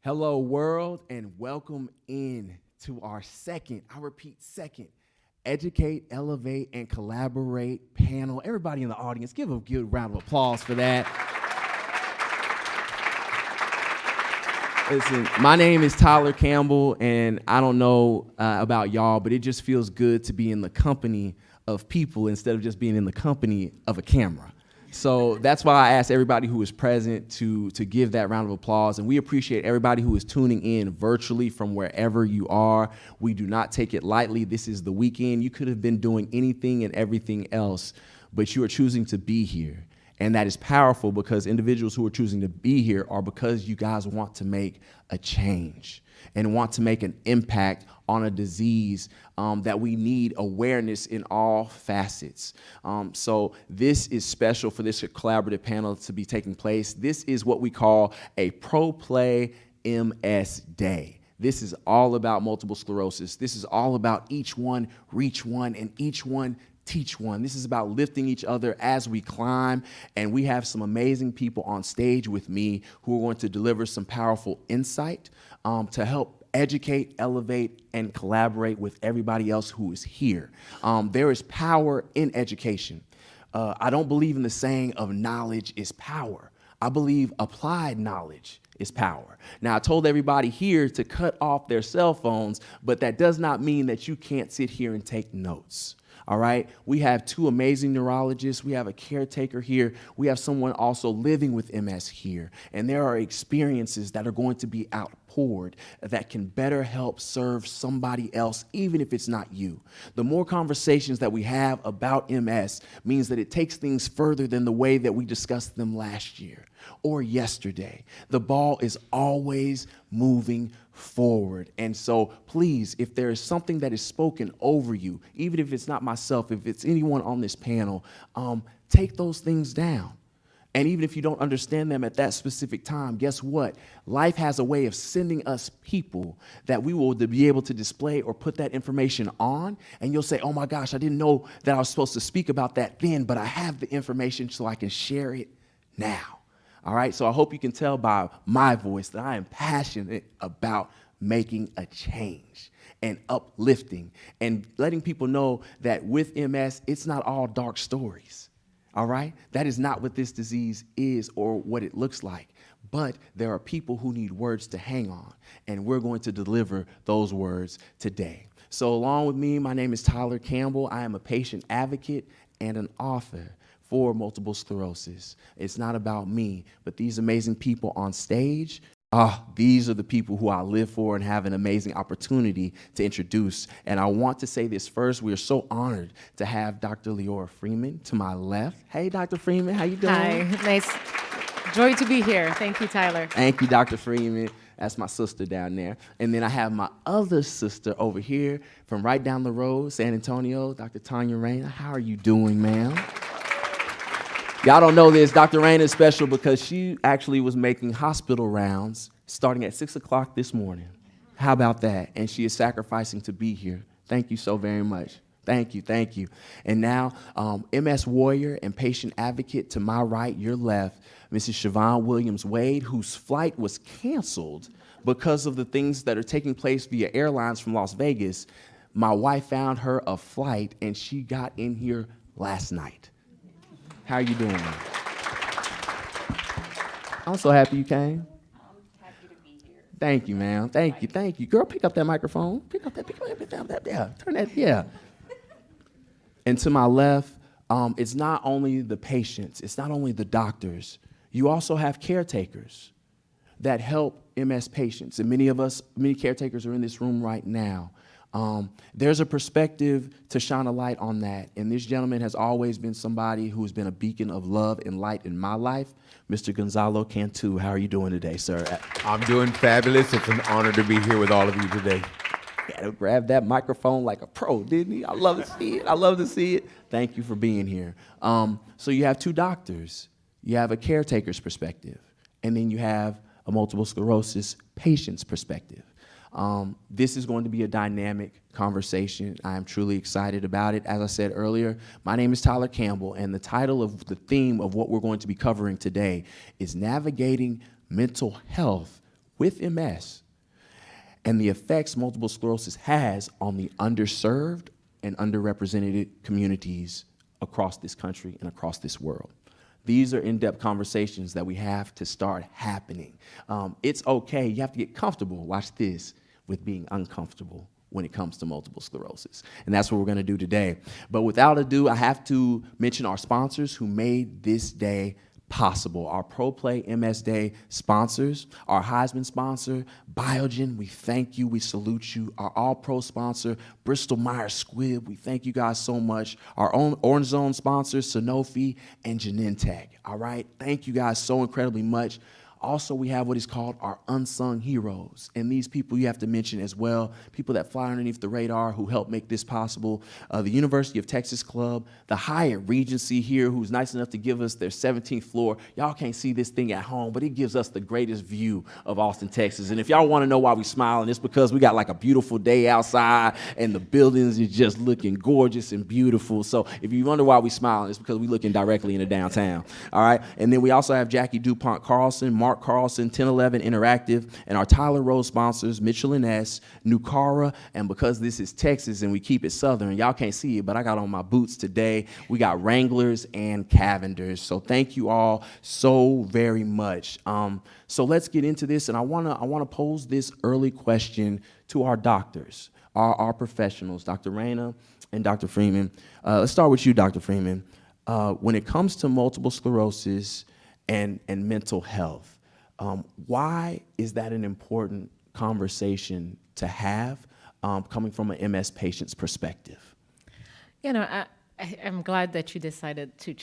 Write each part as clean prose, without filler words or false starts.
Hello, world, and welcome in to our second, I repeat, second, Educate, Elevate, and Collaborate panel. Everybody in the audience, give a good round of applause for that. Listen, my name is Tyler Campbell, and I don't know about y'all, but it just feels good to be in the company of people instead of just being in the company of a camera. So that's why I asked everybody who is present to give that round of applause. And we appreciate everybody who is tuning in virtually from wherever you are. We do not take it lightly. This is the weekend. You could have been doing anything and everything else, but you are choosing to be here. And that is powerful because individuals who are choosing to be here are because you guys want to make a change and want to make an impact on a disease that we need awareness in all facets. So this is special for this collaborative panel to be taking place. This is what we call a Pro Play MS Day. This is all about multiple sclerosis. This is all about each one reach one and each one teach one. This is about lifting each other as we climb, and we have some amazing people on stage with me who are going to deliver some powerful insight to help educate, elevate, and collaborate with everybody else who is here. There is power in education. I don't believe in the saying of knowledge is power. I believe applied knowledge is power. Now, I told everybody here to cut off their cell phones, but that does not mean that you can't sit here and take notes. All right, we have two amazing neurologists. We have a caretaker here. We have someone also living with MS here. And there are experiences that are going to be outpoured that can better help serve somebody else, even if it's not you. The more conversations that we have about MS means that it takes things further than the way that we discussed them last year or yesterday. The ball is always moving forward. And so please, if there is something that is spoken over you, even if it's not myself, if it's anyone on this panel, take those things down. And even if you don't understand them at that specific time, guess what? Life has a way of sending us people that we will be able to display or put that information on. And you'll say, oh my gosh, I didn't know that I was supposed to speak about that then, but I have the information so I can share it now. All right, so I hope you can tell by my voice that I am passionate about making a change and uplifting and letting people know that with MS, it's not all dark stories. All right, that is not what this disease is or what it looks like. But there are people who need words to hang on, and we're going to deliver those words today. So along with me, my name is Tyler Campbell. I am a patient advocate and an author for multiple sclerosis. It's not about me, but these amazing people on stage, these are the people who I live for and have an amazing opportunity to introduce. And I want to say this first. We are so honored to have Dr. Leorah Freeman to my left. Hey, Dr. Freeman, how you doing? Hi, nice. Joy to be here. Thank you, Tyler. Thank you, Dr. Freeman. That's my sister down there. And then I have my other sister over here from right down the road, San Antonio, Dr. Tania Reyna. How are you doing, ma'am? Y'all don't know this, Dr. Reyna is special because she actually was making hospital rounds starting at 6 o'clock this morning. How about that? And she is sacrificing to be here. Thank you so very much. Thank you, thank you. And now, MS warrior and patient advocate to my right, your left, Mrs. Shavon Williams-Wade, whose flight was canceled because of the things that are taking place via airlines from Las Vegas. My wife found her a flight, and she got in here last night. How are you doing, man? I'm so happy you came. I'm happy to be here. Thank you, man. Thank you, thank you. Girl, pick up that microphone. Pick up that, yeah. Turn that, yeah. And to my left, it's not only the patients, it's not only the doctors. You also have caretakers that help MS patients. And many caretakers are in this room right now. There's a perspective to shine a light on that. And this gentleman has always been somebody who's been a beacon of love and light in my life. Mr. Gonzalo Cantu, how are you doing today, sir? I'm doing fabulous. It's an honor to be here with all of you today. He had to grab that microphone like a pro, didn't he? I love to see it. I love to see it. Thank you for being here. So you have two doctors. You have a caretaker's perspective, and then you have a multiple sclerosis patient's perspective. This is going to be a dynamic conversation. I am truly excited about it. As I said earlier, my name is Tyler Campbell, and the title of the theme of what we're going to be covering today is Navigating Mental Health with MS and the effects multiple sclerosis has on the underserved and underrepresented communities across this country and across this world. These are in-depth conversations that we have to start happening. It's okay, you have to get comfortable, watch this, with being uncomfortable when it comes to multiple sclerosis. And that's what we're gonna do today. But without ado, I have to mention our sponsors who made this day possible. Our Pro Play MS Day sponsors, our Heisman sponsor, Biogen, we thank you, we salute you. Our All-Pro sponsor, Bristol Myers Squibb, we thank you guys so much. Our own Orange Zone sponsors, Sanofi and Genentech, all right? Thank you guys so incredibly much. Also, we have what is called our unsung heroes. And these people you have to mention as well, people that fly underneath the radar who help make this possible. The University of Texas Club, the Hyatt Regency here, who's nice enough to give us their 17th floor. Y'all can't see this thing at home, but it gives us the greatest view of Austin, Texas. And if y'all want to know why we smiling, it's because we got like a beautiful day outside and the buildings is just looking gorgeous and beautiful. So if you wonder why we smiling, it's because we looking directly into downtown, all right? And then we also have Jackie DuPont Carlson, Mark Carlson, 1011 Interactive, and our Tyler Rose sponsors, Mitchell & S, Nucara, and because this is Texas and we keep it Southern, y'all can't see it, but I got on my boots today. We got Wranglers and Cavenders. So thank you all so very much. So let's get into this, and I wanna pose this early question to our doctors, our professionals, Dr. Reyna and Dr. Freeman. Let's start with you, Dr. Freeman. When it comes to multiple sclerosis and mental health, why is that an important conversation to have coming from an MS patient's perspective? You know, I'm glad that you decided to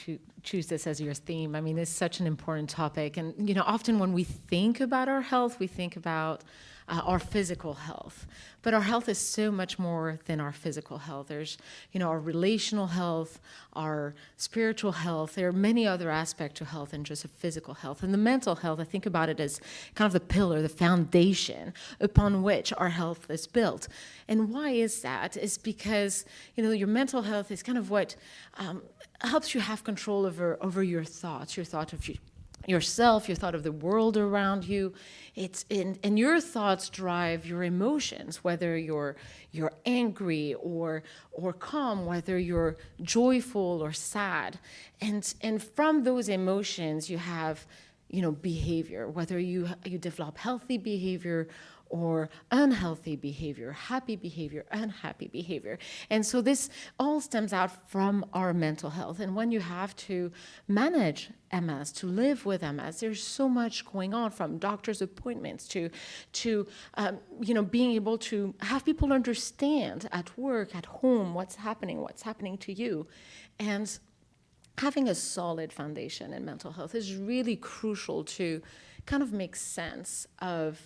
choose this as your theme. I mean, it's such an important topic. And, you know, often when we think about our health, we think about our physical health. But our health is so much more than our physical health. There's, you know, our relational health, our spiritual health. There are many other aspects to health than just a physical health. And the mental health, I think about it as kind of the pillar, the foundation upon which our health is built. And why is that? It's because, you know, your mental health is kind of what helps you have control over your thoughts, your thought of yourself, your thought of the world around you. And your thoughts drive your emotions, whether you're angry or calm, whether you're joyful or sad. And from those emotions you have, you know, behavior, whether you develop healthy behavior or unhealthy behavior, happy behavior, unhappy behavior. And so this all stems out from our mental health. And when you have to manage MS, to live with MS, there's so much going on, from doctor's appointments to you know, being able to have people understand at work, at home, what's happening to you. And having a solid foundation in mental health is really crucial to kind of make sense of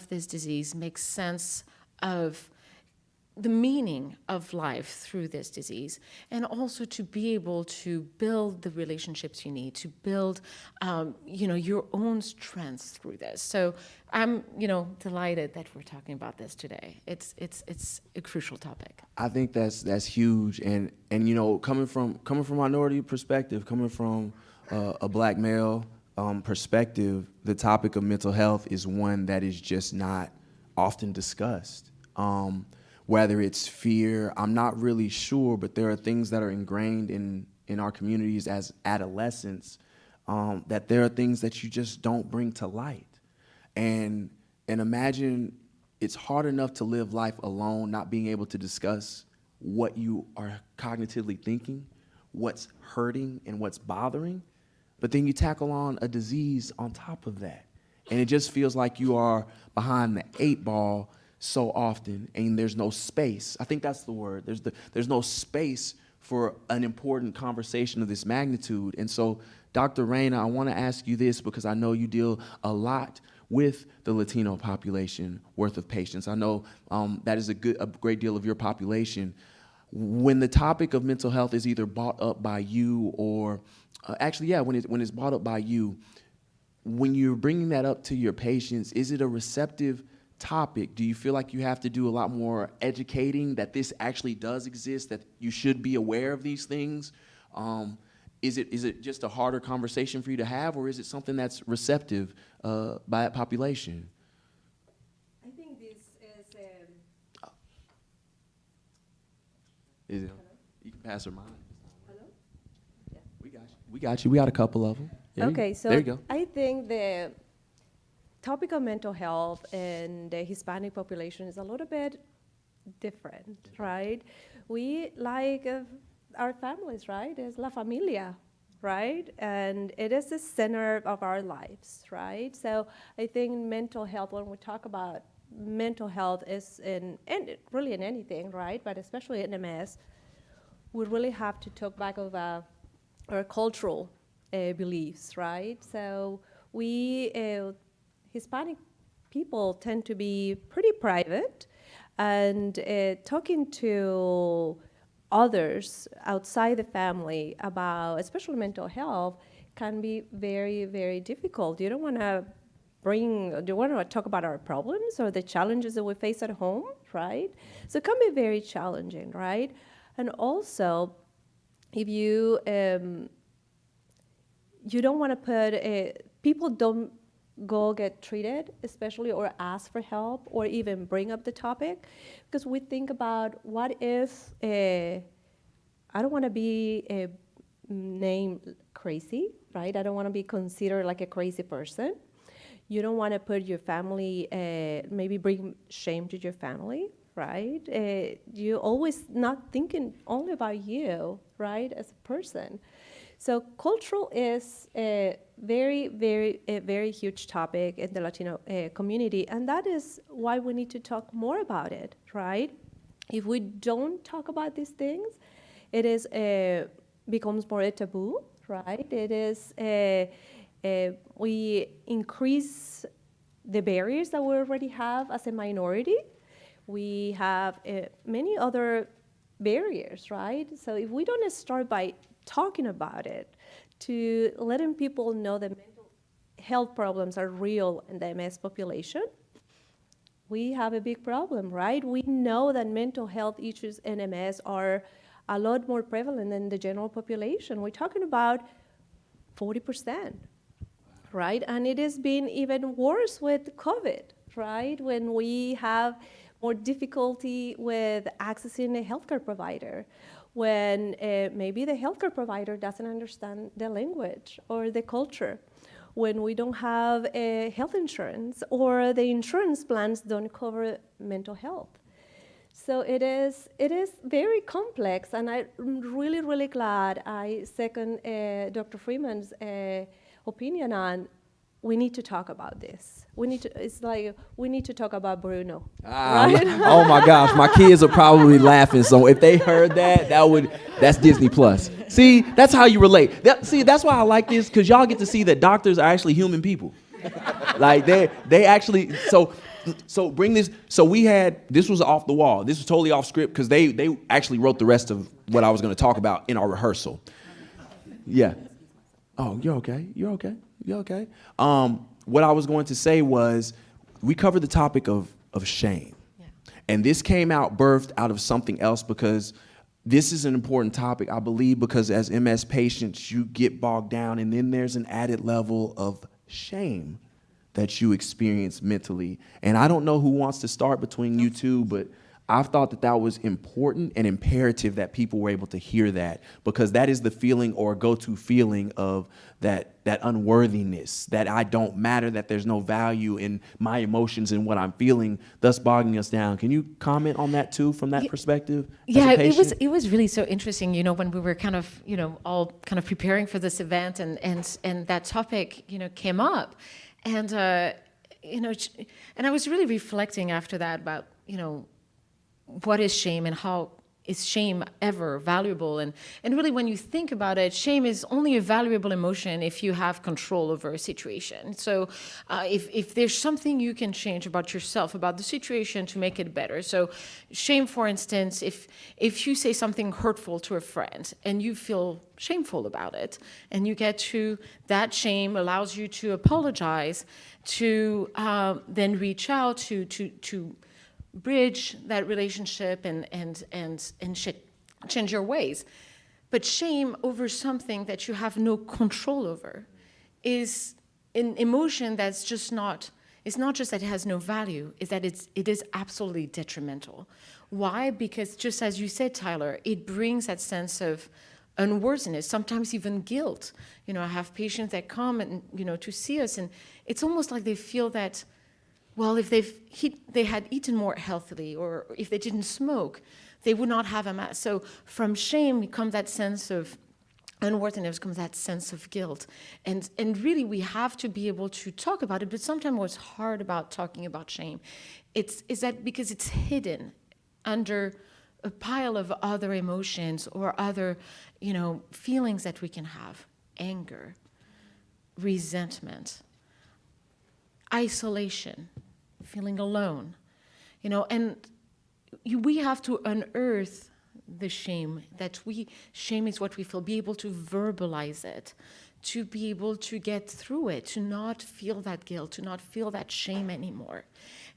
this disease, make sense of the meaning of life through this disease, and also to be able to build the relationships you need, to build you know, your own strengths through this. So I'm, you know, delighted that we're talking about this today. It's a crucial topic. I think that's huge, and you know, coming from minority perspective, coming from a black male perspective, the topic of mental health is one that is just not often discussed. Whether it's fear, I'm not really sure, but there are things that are ingrained in our communities as adolescents, that there are things that you just don't bring to light. And imagine it's hard enough to live life alone, not being able to discuss what you are cognitively thinking, what's hurting and what's bothering, but then you tackle on a disease on top of that. And it just feels like you are behind the 8 ball so often, and there's no space. I think that's the word. There's no space for an important conversation of this magnitude. And so, Dr. Reyna, I want to ask you this because I know you deal a lot with the Latino population worth of patients. I know that is a great deal of your population. When the topic of mental health is either brought up by you or when it's brought up by you, when you're bringing that up to your patients, is it a receptive topic? Do you feel like you have to do a lot more educating that this actually does exist, that you should be aware of these things? Is it just a harder conversation for you to have, or is it something that's receptive by that population? Is it? You can pass her mine. We got you. We got you. We got a couple of them. Okay, so there you go. I think the topic of mental health in the Hispanic population is a little bit different, right? We like our families, right? It's la familia, right? And it is the center of our lives, right? So I think mental health, when we talk about mental health, is really in anything, right? But especially in MS, we really have to talk back of our cultural beliefs, right? So we Hispanic people tend to be pretty private, and talking to others outside the family about, especially mental health, can be very, very difficult. You don't want to talk about our problems or the challenges that we face at home, right? So it can be very challenging, right? And also, if you you don't want to people don't go get treated, especially, or ask for help, or even bring up the topic, because we think about, what if I don't want to be named crazy, right? I don't want to be considered like a crazy person. You don't want to put your family, maybe bring shame to your family, right? You always not thinking only about you, right, as a person. So cultural is a very huge topic in the Latino community, and that is why we need to talk more about it, right? If we don't talk about these things, it is becomes more a taboo, right? It is we increase the barriers that we already have as a minority. We have many other barriers, right? So if we don't start by talking about it, to letting people know that mental health problems are real in the MS population, we have a big problem, right? We know that mental health issues in MS are a lot more prevalent than the general population. We're talking about 40%, right? And it has been even worse with COVID, right? When we have more difficulty with accessing a healthcare provider, when maybe the healthcare provider doesn't understand the language or the culture, when we don't have health insurance, or the insurance plans don't cover mental health. So it is very complex, and I'm really glad I second Dr. Freeman's opinion on, we need to talk about this. It's like we need to talk about Bruno, right? Oh my gosh, my kids are probably laughing. So if they heard that's Disney Plus. See, that's how you relate. That's why I like this, because y'all get to see that doctors are actually human people. Like they actually, so bring this. So this was off the wall. This was totally off script, because they actually wrote the rest of what I was going to talk about in our rehearsal. Yeah. Oh, you're okay. You're okay. You're okay. What I was going to say was, we covered the topic of shame. Yeah. And this came birthed out of something else, because this is an important topic, I believe, because as MS patients, you get bogged down, and then there's an added level of shame that you experience mentally. And I don't know who wants to start between you two, but I've thought that was important and imperative that people were able to hear that, because that is the feeling, or go-to feeling, of that unworthiness, that I don't matter, that there's no value in my emotions and what I'm feeling, thus bogging us down. Can you comment on that too, from that perspective? Yeah, it was really so interesting, when we were kind of, all kind of preparing for this event, and that topic, came up, and and I was really reflecting after that about, what is shame, and how is shame ever valuable? And really, when you think about it, shame is only a valuable emotion if you have control over a situation. So if there's something you can change about yourself, about the situation, to make it better. So shame, for instance, if you say something hurtful to a friend and you feel shameful about it, and you get to, that shame allows you to apologize, to then reach out to bridge that relationship and change your ways. But shame over something that you have no control over is an emotion that's just not, it's not just that it has no value, it's that it is absolutely detrimental. Why? Because just as you said, Tyler, it brings that sense of unworthiness, sometimes even guilt. I have patients that come and, to see us, and it's almost like they feel that, well, if they had eaten more healthily, or if they didn't smoke, they would not have MS. So from shame comes that sense of unworthiness, comes that sense of guilt. And really, we have to be able to talk about it, but sometimes what's hard about talking about shame is that because it's hidden under a pile of other emotions or other, feelings that we can have. Anger, resentment, isolation, feeling alone, and we have to unearth the shame, shame is what we feel, be able to verbalize it, to be able to get through it, to not feel that guilt, to not feel that shame anymore.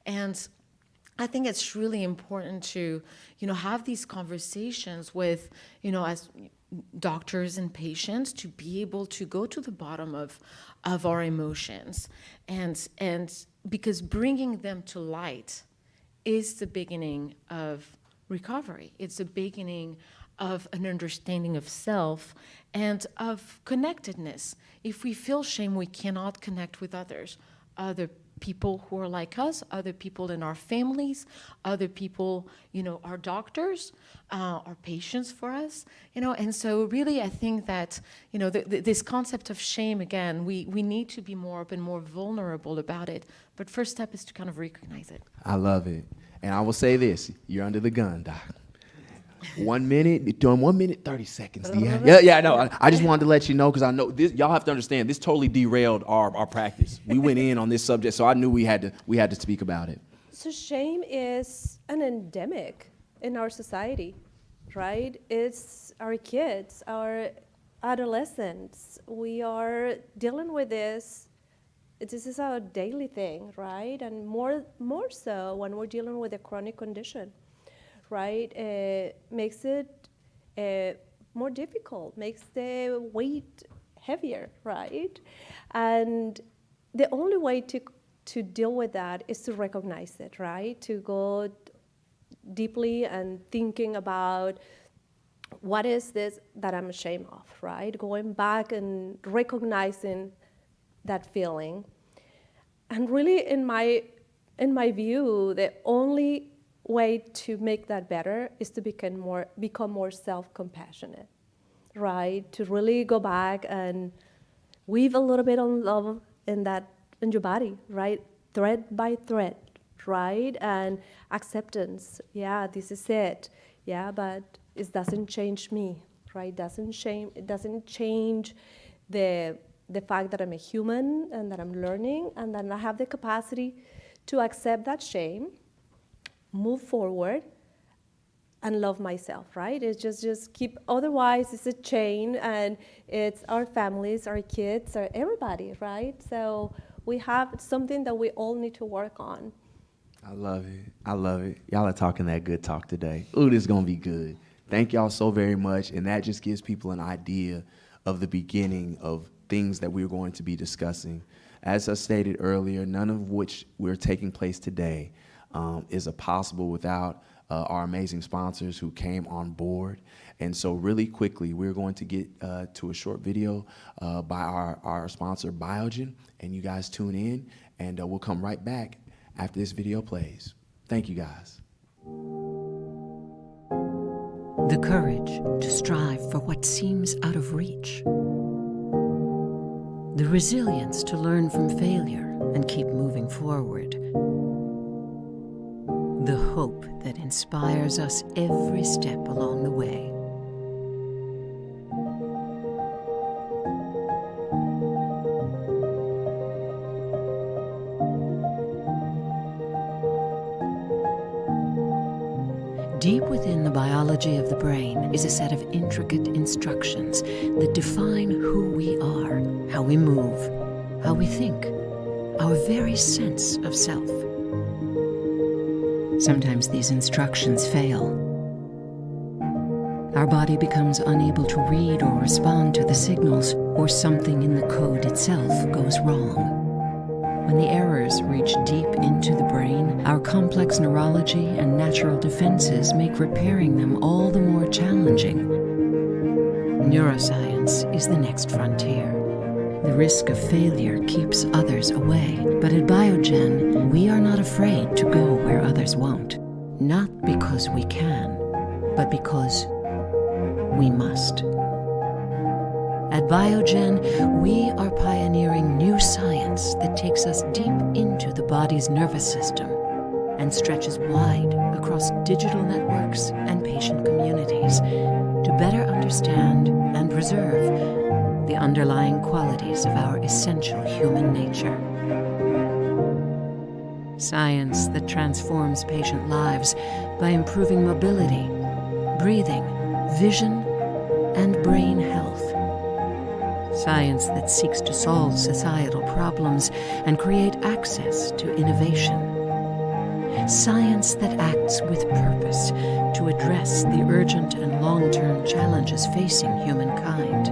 And I think it's really important to, have these conversations with, as doctors and patients, to be able to go to the bottom of our emotions, and because bringing them to light is the beginning of recovery. It's the beginning of an understanding of self and of connectedness. If we feel shame, we cannot connect with others, other people who are like us, other people in our families, other people, our doctors, our patients for us, and so really I think that, this concept of shame, again, we need to be more open, more vulnerable about it, but first step is to kind of recognize it. I love it. And I will say this, you're under the gun, Doc. 1 minute, doing 1 minute, 30 seconds. Yeah, no, I just wanted to let you know, because I know this, y'all have to understand, this totally derailed our practice. We went in on this subject, so I knew we had to speak about it. So shame is an endemic in our society, right? It's our kids, our adolescents. We are dealing with this. This is a daily thing, right? And more so when we're dealing with a chronic condition, right? Makes it more difficult, makes the weight heavier, right? And the only way to deal with that is to recognize it, right? To go deeply and thinking about what is this that I'm ashamed of, right? Going back and recognizing that feeling. And really, in my view, the only way to make that better is to become more self-compassionate, right? To really go back and weave a little bit of love in your body, right? Thread by thread, right? And acceptance. Yeah, this is it. Yeah, but it doesn't change me, right? It doesn't change the fact that I'm a human and that I'm learning and that I have the capacity to accept that shame, move forward, and love myself, right? It's just keep, otherwise it's a chain, and it's our families, our kids, our everybody, right? So we have something that we all need to work on. I love it. Y'all are talking that good talk today. Ooh, this is gonna be good. Thank y'all so very much, and that just gives people an idea of the beginning of things that we're going to be discussing. As I stated earlier, none of which we're taking place today is possible without our amazing sponsors who came on board. And so really quickly, we're going to get to a short video by our sponsor, Biogen, and you guys tune in, and we'll come right back after this video plays. Thank you, guys. The courage to strive for what seems out of reach. The resilience to learn from failure and keep moving forward. The hope that inspires us every step along the way. Deep within the biology of the brain is a set of intricate instructions that define who we are, how we move, how we think, our very sense of self. Sometimes these instructions fail. Our body becomes unable to read or respond to the signals, or something in the code itself goes wrong. When the errors reach deep into the brain, our complex neurology and natural defenses make repairing them all the more challenging. Neuroscience is the next frontier. The risk of failure keeps others away, but at Biogen, we are not afraid to go where others won't. Not because we can, but because we must. At Biogen, we are pioneering new science that takes us deep into the body's nervous system and stretches wide across digital networks and patient communities to better understand and preserve the underlying qualities of our essential human nature. Science that transforms patient lives by improving mobility, breathing, vision, and brain health. Science that seeks to solve societal problems and create access to innovation. Science that acts with purpose to address the urgent and long-term challenges facing humankind.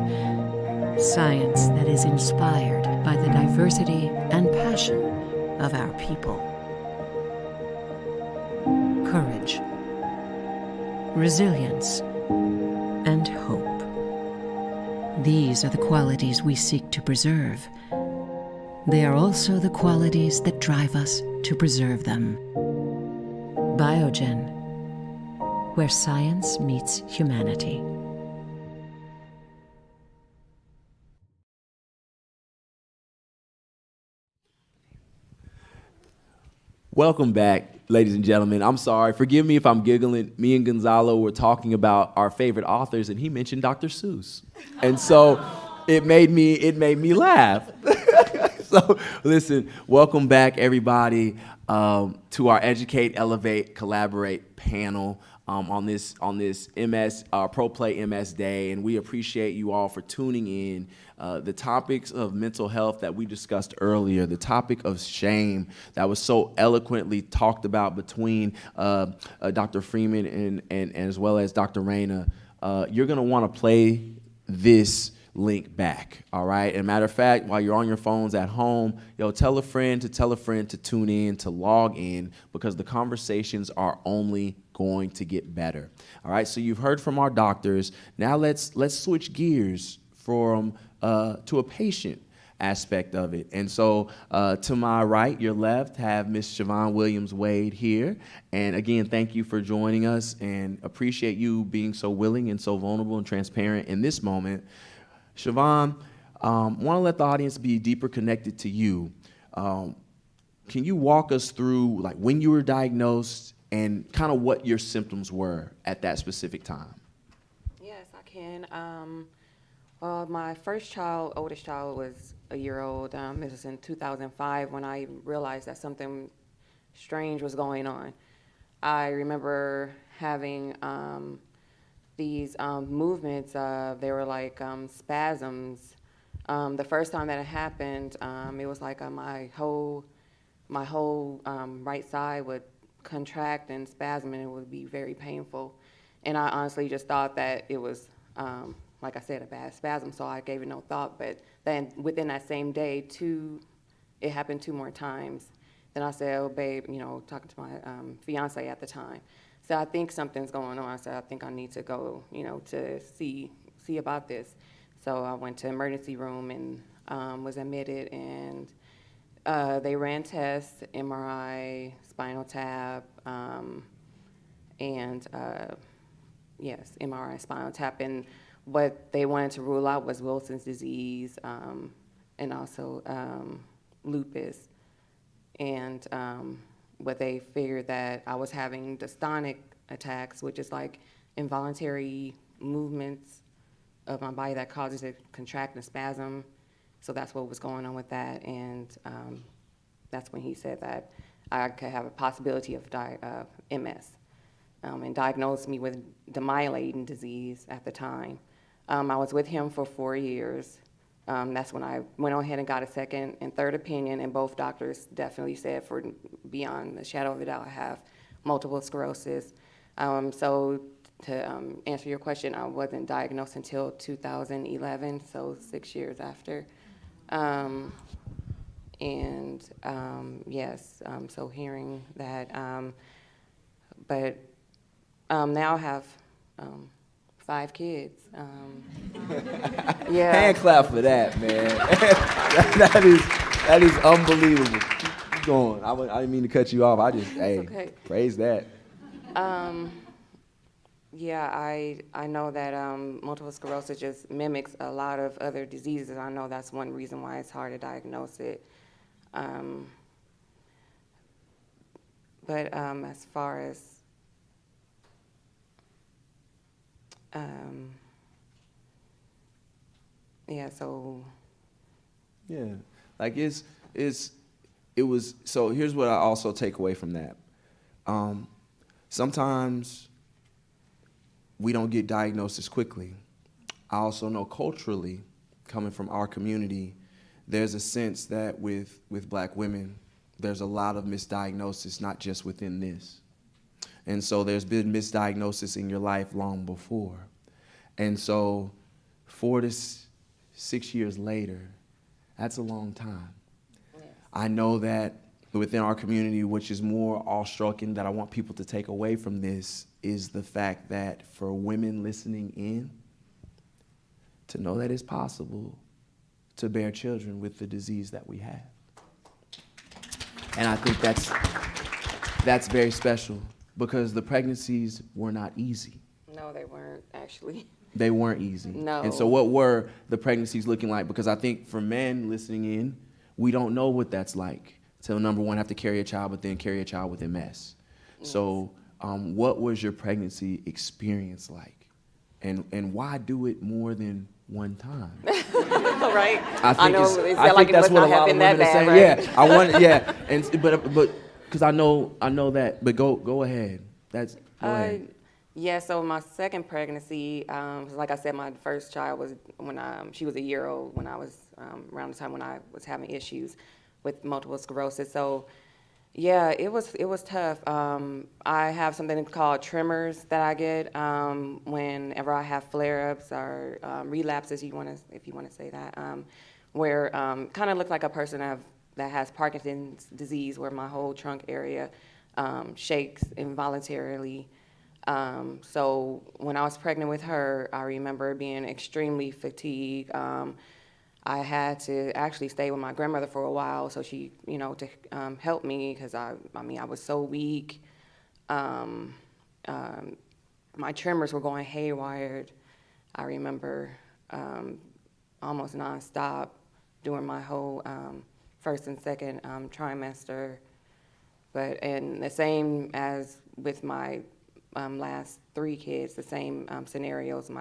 Science that is inspired by the diversity and passion of our people. Courage, resilience, and hope. These are the qualities we seek to preserve. They are also the qualities that drive us to preserve them. Biogen, where science meets humanity. Welcome back, ladies and gentlemen. I'm sorry, forgive me if I'm giggling. Me and Gonzalo were talking about our favorite authors, and he mentioned Dr. Seuss. And so it made me laugh. So listen, welcome back, everybody, to our Educate, Elevate, Collaborate panel on this MS Pro Play MS Day, and we appreciate you all for tuning in. The topics of mental health that we discussed earlier, the topic of shame that was so eloquently talked about between Dr. Freeman and as well as Dr. Reyna, you're going to want to play this link back, all right? And matter of fact, while you're on your phones at home, tell a friend to tune in, to log in, because the conversations are only going to get better, all right? So you've heard from our doctors. Now let's switch gears from to a patient aspect of it. And so to my right, your left, have Miss Shavon Williams-Wade here. And again, thank you for joining us and appreciate you being so willing and so vulnerable and transparent in this moment. Shavon, want to let the audience be deeper connected to you. Can you walk us through like when you were diagnosed and kind of what your symptoms were at that specific time? Yes, I can. Well, my first child, oldest child, was a year old. This was in 2005 when I realized that something strange was going on. I remember having these movements. They were like spasms. The first time that it happened, it was like my whole right side would contract and spasm, and it would be very painful. And I honestly just thought that it was, like I said, a bad spasm, so I gave it no thought. But then within that same day, it happened 2 more times. Then I said, oh, babe, talking to my fiance at the time. So I think something's going on. I said, I think I need to go, to see about this. So I went to emergency room and was admitted, and they ran tests, MRI, spinal tap, and yes, MRI, spinal tap. And what they wanted to rule out was Wilson's disease and also lupus. And what they figured that I was having dystonic attacks, which is like involuntary movements of my body that causes it to contract and spasm. So that's what was going on with that. And that's when he said that I could have a possibility of MS and diagnosed me with demyelinating disease at the time. I was with him for 4 years. That's when I went ahead and got a second and third opinion, and both doctors definitely said, for beyond the shadow of a doubt, I have multiple sclerosis. So to answer your question, I wasn't diagnosed until 2011, so 6 years after. And yes, so hearing that, but now I have 5 kids. Yeah. Hand clap for that, man. that is unbelievable. Keep going. I didn't mean to cut you off. Hey, okay. praise that. Yeah, I know that multiple sclerosis just mimics a lot of other diseases. I know that's one reason why it's hard to diagnose it. But as far as yeah, so Yeah, like it was. So here's what I also take away from that. Sometimes we don't get diagnosis quickly. I also know culturally, coming from our community, there's a sense that with black women, there's a lot of misdiagnosis, not just within this. And so there's been misdiagnosis in your life long before. And so 4 to 6 years later, that's a long time. Yes. I know that within our community, which is more awestrucking that I want people to take away from this, is the fact that for women listening in, to know that it's possible to bear children with the disease that we have. And I think that's very special, because the pregnancies were not easy. no, they weren't actually. They weren't easy. No. And so what were the pregnancies looking like? Because I think for men listening in, we don't know what that's like to, number one, have to carry a child, but then carry a child with MS. Yes. So what was your pregnancy experience like? And why do it more than one time? Right? I know think it sounds like it that's must what not a lot have of been that women are bad, saying. right? Yeah, I want, yeah. And but because I know that. But go ahead. Go ahead. Yeah, so my second pregnancy, like I said, my first child was when she was a year old when I was around the time when I was having issues with multiple sclerosis. So yeah, it was tough. I have something called tremors that I get whenever I have flare-ups or relapses, if you want to say that, where kind of look like a person that has Parkinson's disease, where my whole trunk area shakes involuntarily. So when I was pregnant with her, I remember being extremely fatigued. I had to actually stay with my grandmother for a while, so she, to help me, because I was so weak. My tremors were going haywire. I remember almost nonstop during my whole first and second trimester. And the same as with my last 3 kids, the same scenarios.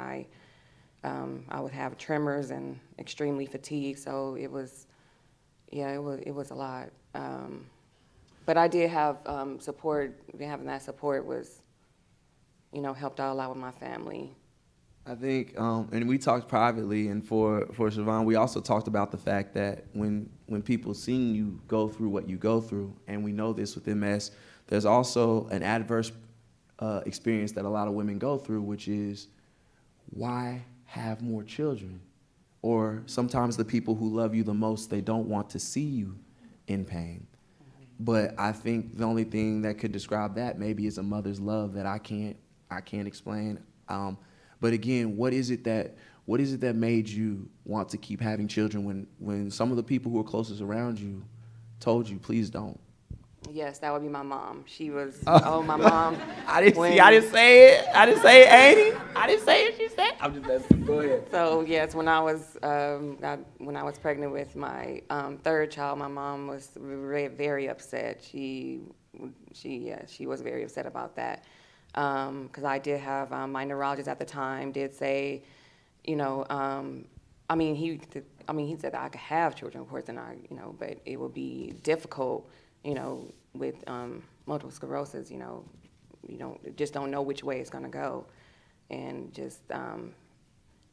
I would have tremors and extremely fatigued, so it was a lot. But I did have support. Having that support was, helped out a lot with my family. I think, and we talked privately, and for Shavon, we also talked about the fact that when people seeing you go through what you go through, and we know this with MS, there's also an adverse experience that a lot of women go through, which is, why have more children? Or sometimes the people who love you the most, they don't want to see you in pain. But I think the only thing that could describe that maybe is a mother's love that I can't explain. But again, what is it that made you want to keep having children when some of the people who are closest around you told you, please don't? Yes, that would be my mom. She was, my mom. I didn't say it, Annie. I didn't say it, she said. I'm just messing. Go ahead. So yes, when I was pregnant with my third child, my mom was very, very upset. She was very upset about that. Because I did have my neurologist at the time did say, he said that I could have children, of course, and but it would be difficult, with multiple sclerosis, you just don't know which way it's going to go. And just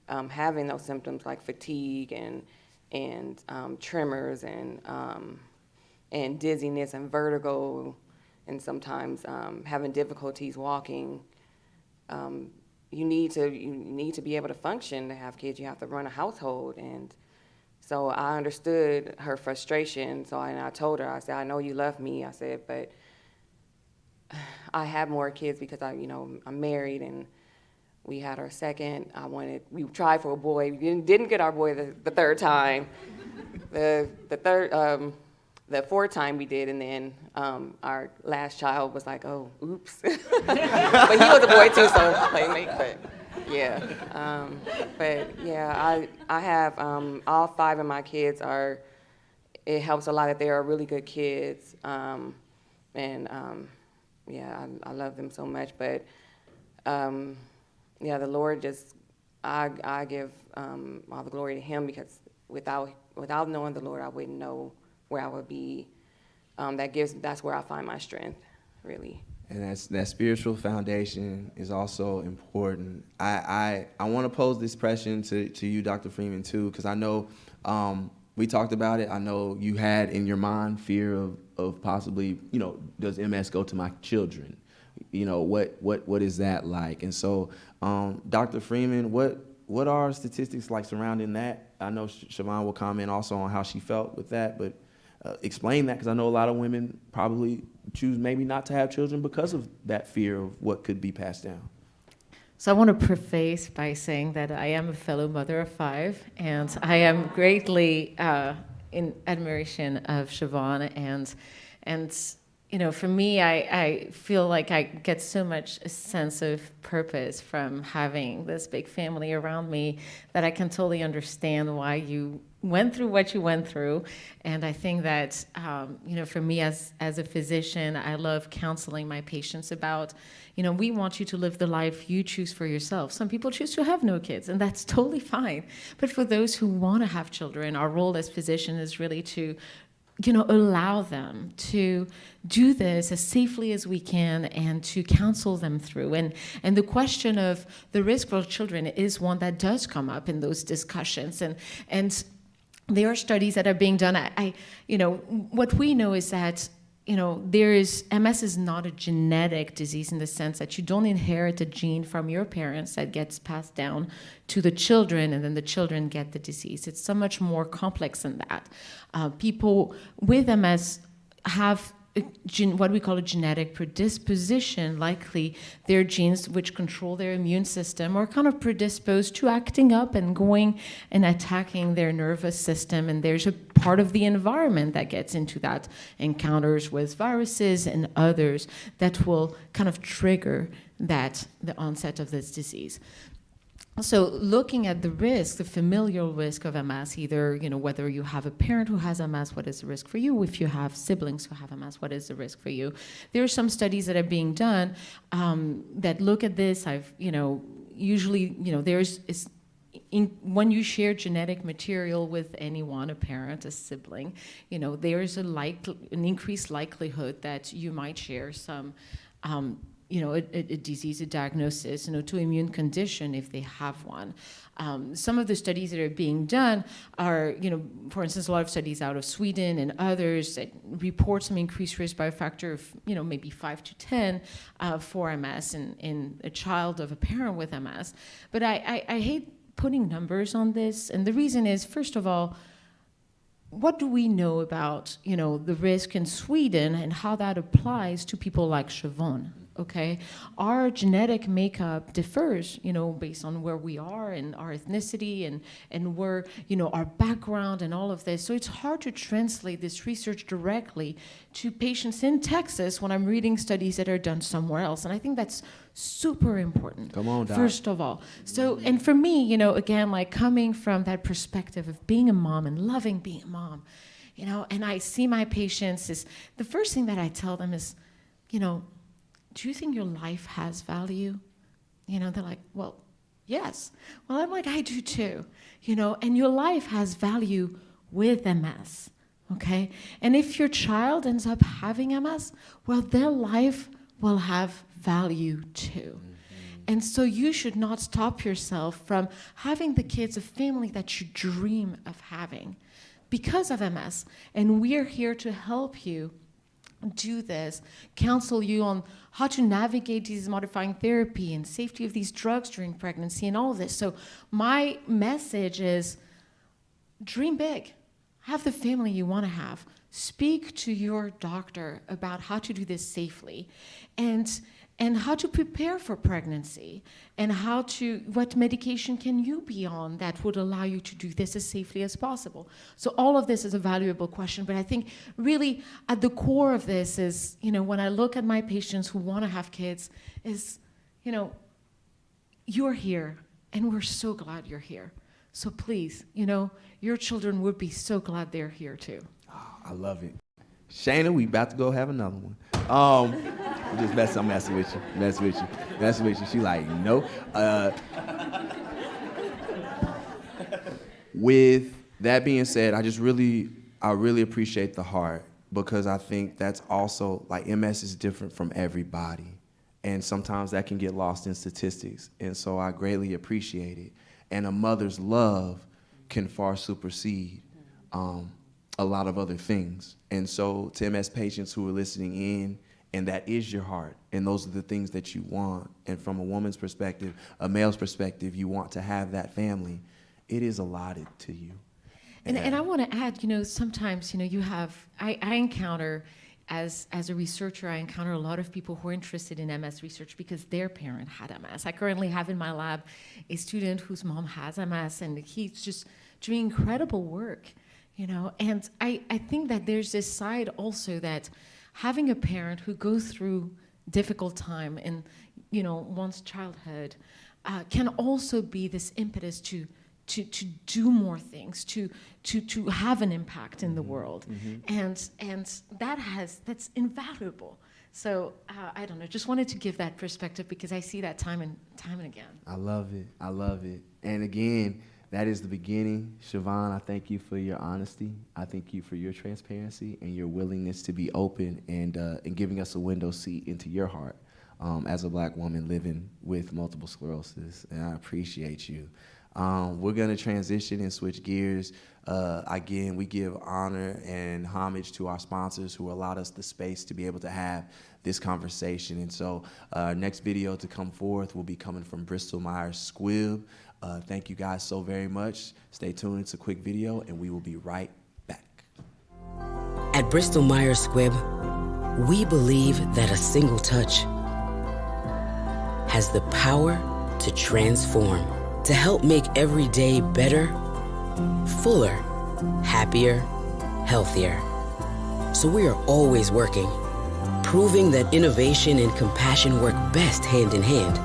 having those symptoms like fatigue and tremors and dizziness and vertigo, and sometimes having difficulties walking. You need to be able to function to have kids. You have to run a household, and So I understood her frustration. So I told her, I said, I know you love me. I said, but I have more kids because I'm married, and we had our second. We tried for a boy. We didn't get our boy the third time. The fourth time we did, and then our last child was like, oh, oops. But he was a boy too, so playmate. I have all 5 of my kids are. It helps a lot that they are really good kids, I love them so much. But the Lord just, I give all the glory to Him, because without knowing the Lord, I wouldn't know where I would be. That's where I find my strength, really. And that spiritual foundation is also important. I want to pose this question to you, Dr. Freeman, too, because I know we talked about it. I know you had in your mind fear of possibly, does MS go to my children? What is that like? And so, Dr. Freeman, what are statistics like surrounding that? I know Shavon will comment also on how she felt with that, but explain that, because I know a lot of women probably choose maybe not to have children because of that fear of what could be passed down. So I want to preface by saying that I am a fellow mother of 5, and I am greatly in admiration of Shavon, and for me, I feel like I get so much a sense of purpose from having this big family around me that I can totally understand why you went through what you went through. And I think that, for me as a physician, I love counseling my patients about, we want you to live the life you choose for yourself. Some people choose to have no kids, and that's totally fine. But for those who want to have children, our role as physician is really to allow them to do this as safely as we can and to counsel them through. And the question of the risk for children is one that does come up in those discussions. And there are studies that are being done. What we know is that MS is not a genetic disease in the sense that you don't inherit a gene from your parents that gets passed down to the children, and then the children get the disease. It's so much more complex than that. People with MS have what we call a genetic predisposition. Likely their genes, which control their immune system, are kind of predisposed to acting up and going and attacking their nervous system. And there's a part of the environment that gets into that, encounters with viruses and others, that will kind of trigger the onset of this disease. So looking at the risk, the familial risk of MS, either, whether you have a parent who has MS, what is the risk for you? If you have siblings who have MS, what is the risk for you? There are some studies that are being done that look at this. Usually, when you share genetic material with anyone, a parent, a sibling, there's an increased likelihood that you might share some a disease, a diagnosis, an autoimmune condition if they have one. Some of the studies that are being done are, for instance, a lot of studies out of Sweden and others that report some increased risk by a factor of, maybe 5 to 10 for MS in a child of a parent with MS. But I hate putting numbers on this, and the reason is, first of all, what do we know about, the risk in Sweden and how that applies to people like Shavon? Okay, our genetic makeup differs, based on where we are and our ethnicity and where, our background and all of this. So it's hard to translate this research directly to patients in Texas when I'm reading studies that are done somewhere else. And I think that's super important. Come on, Doc. First of all. So, and for me, again, like coming from that perspective of being a mom and loving being a mom, and I see my patients, is the first thing that I tell them is, do you think your life has value? They're like, well, yes. Well, I'm like, I do too. And your life has value with MS, okay? And if your child ends up having MS, well, their life will have value too. And so you should not stop yourself from having the kids, a family that you dream of having because of MS. And we're here to help you do this, counsel you on how to navigate disease-modifying therapy and safety of these drugs during pregnancy and all of this. So my message is, dream big. Have the family you want to have. Speak to your doctor about how to do this safely, and how to prepare for pregnancy, and what medication can you be on that would allow you to do this as safely as possible. So all of this is a valuable question, but I think really at the core of this is, when I look at my patients who want to have kids, is, you're here, and we're so glad you're here. So please, your children would be so glad they're here too. Oh, I love it. Shayna, we about to go have another one. I'm messing with you. She like, no. With that being said, I really appreciate the heart, because I think that's also, like, MS is different from everybody. And sometimes that can get lost in statistics. And so I greatly appreciate it. And a mother's love can far supersede a lot of other things. And so to MS patients who are listening in, and that is your heart, and those are the things that you want, and from a woman's perspective, a male's perspective, you want to have that family, it is allotted to you. And I want to add, sometimes, I encounter, as a researcher, I encounter a lot of people who are interested in MS research because their parent had MS. I currently have in my lab a student whose mom has MS, and he's just doing incredible work, And I think that there's this side also that having a parent who goes through difficult time in, one's childhood can also be this impetus to do more things, to have an impact in the world, and that's invaluable. So I don't know, just wanted to give that perspective because I see that time and again. I love it. And again, that is the beginning. Shavon, I thank you for your honesty. I thank you for your transparency and your willingness to be open and giving us a window seat into your heart as a Black woman living with multiple sclerosis. And I appreciate you. We're going to transition and switch gears. Again, we give honor and homage to our sponsors who allowed us the space to be able to have this conversation. And so next video to come forth will be coming from Bristol Myers Squibb. Thank you guys so very much. Stay tuned. It's a quick video, and we will be right back. At Bristol Myers Squibb, we believe that a single touch has the power to transform, to help make every day better, fuller, happier, healthier. So we are always working, proving that innovation and compassion work best hand in hand,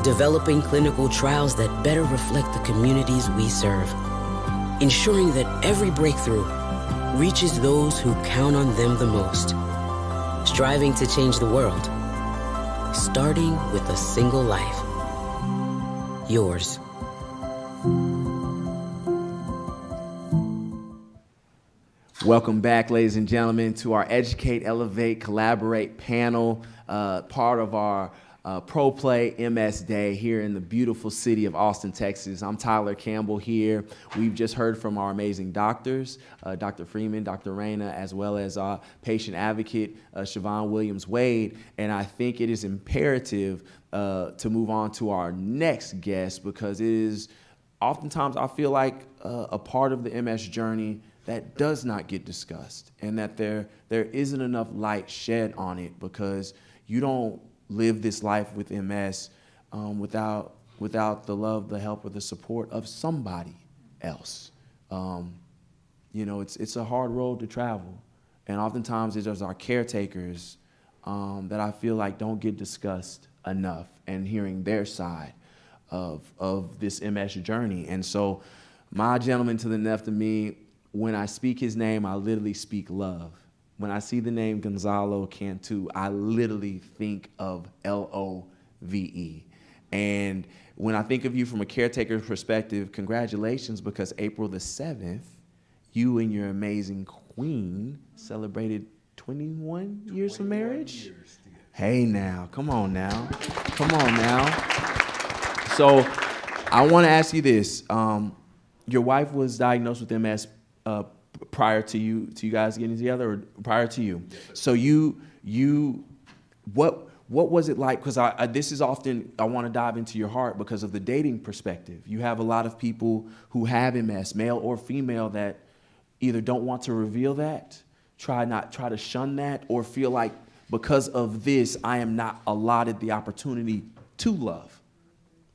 developing clinical trials that better reflect the communities we serve, ensuring that every breakthrough reaches those who count on them the most, striving to change the world, starting with a single life. Yours. Welcome back, ladies and gentlemen, to our Educate, Elevate, Collaborate panel, part of our Pro Play MS Day here in the beautiful city of Austin, Texas. I'm Tyler Campbell here. We've just heard from our amazing doctors, Dr. Freeman, Dr. Reyna, as well as our patient advocate, Shavon Williams-Wade. And I think it is imperative to move on to our next guest, because it is oftentimes, I feel like, a part of the MS journey that does not get discussed, and that there isn't enough light shed on it, because you don't live this life with MS without the love, the help, or the support of somebody else. It's a hard road to travel, and oftentimes it's just our caretakers that I feel like don't get discussed enough, and hearing their side of this MS journey. And so my gentleman to the left of me, when I speak his name, I literally speak love. When I see the name Gonzalo Cantu, I literally think of L-O-V-E. And when I think of you from a caretaker's perspective, congratulations, because April the 7th, you and your amazing queen celebrated 21 years of marriage? Hey now, come on now. So I want to ask you this. Your wife was diagnosed with MS prior to you guys getting together, or prior to you? Yes, so what what was it like? Because this is often, I want to dive into your heart because of the dating perspective. You have a lot of people who have MS, male or female, that either don't want to reveal that, try to shun that, or feel like because of this, I am not allotted the opportunity to love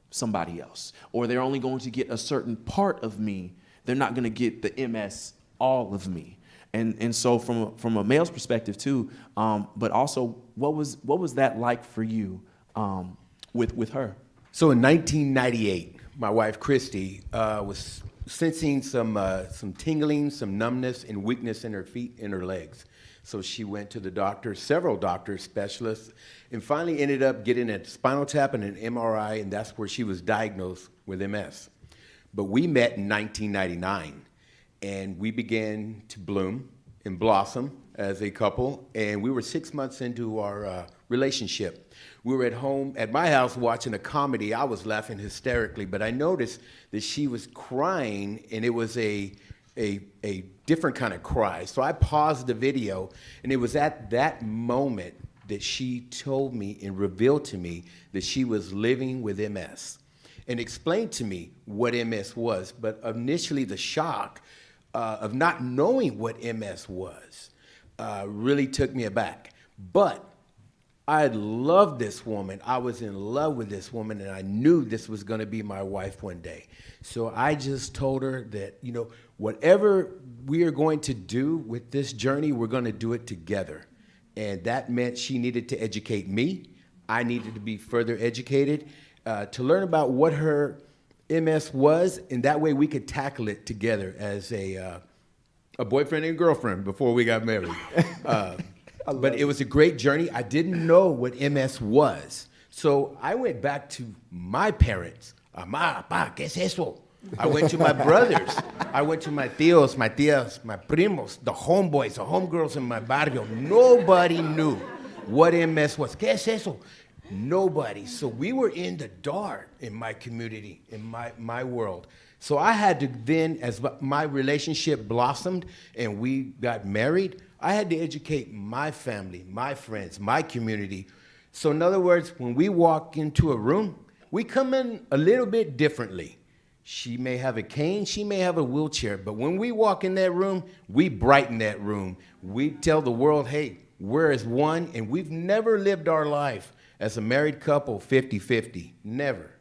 somebody else. Or they're only going to get a certain part of me. They're not going to get the MS, all of me. And so from a male's perspective too, but also what was that like for you with her? So in 1998, my wife Christy was sensing some tingling, some numbness and weakness in her feet and her legs. So she went to the doctor, several doctors, specialists, and finally ended up getting a spinal tap and an MRI, and that's where she was diagnosed with MS. But we met in 1999. And we began to bloom and blossom as a couple. And we were 6 months into our relationship. We were at home at my house watching a comedy. I was laughing hysterically, but I noticed that she was crying, and it was a different kind of cry. So I paused the video, and it was at that moment that she told me and revealed to me that she was living with MS and explained to me what MS was. But initially the shock of not knowing what MS was really took me aback. But I loved this woman. I was in love with this woman, and I knew this was going to be my wife one day. So I just told her that, whatever we are going to do with this journey, we're going to do it together. And that meant she needed to educate me. I needed to be further educated to learn about what her MS was, and that way we could tackle it together as a boyfriend and girlfriend before we got married. But it was a great journey. I didn't know what MS was. So I went back to my parents. Mamá, papá, ¿qué es eso? I went to my brothers. I went to my tíos, my tías, my primos, the homeboys, the homegirls in my barrio. Nobody knew what MS was. ¿Qué es eso? Nobody. So we were in the dark in my community, in my world. So I had to then, as my relationship blossomed and we got married, I had to educate my family, my friends, my community. So in other words, when we walk into a room, we come in a little bit differently. She may have a cane, she may have a wheelchair, but when we walk in that room, we brighten that room. We tell the world, hey, we're as one, and we've never lived our life as a married couple, 50-50, never.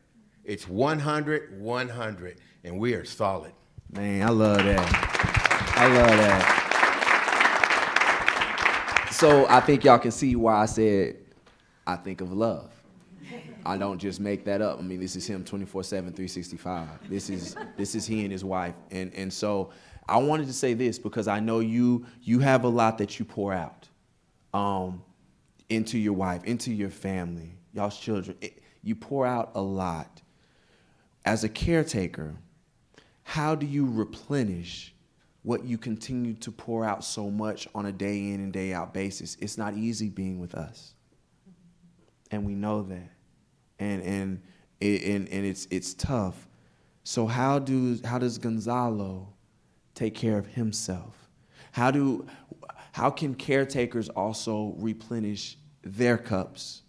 It's 100-100, and we are solid. Man, I love that. I love that. So I think y'all can see why I said I think of love. I don't just make that up. I mean, this is him 24/7, 365. This is he and his wife. And so I wanted to say this because I know you have a lot that you pour out into your wife, into your family, y'all's children. You pour out a lot. As a caretaker, how do you replenish what you continue to pour out so much on a day in and day out basis? It's not easy being with us. And we know that. And it's tough. So how does Gonzalo take care of himself? How can caretakers also replenish their cups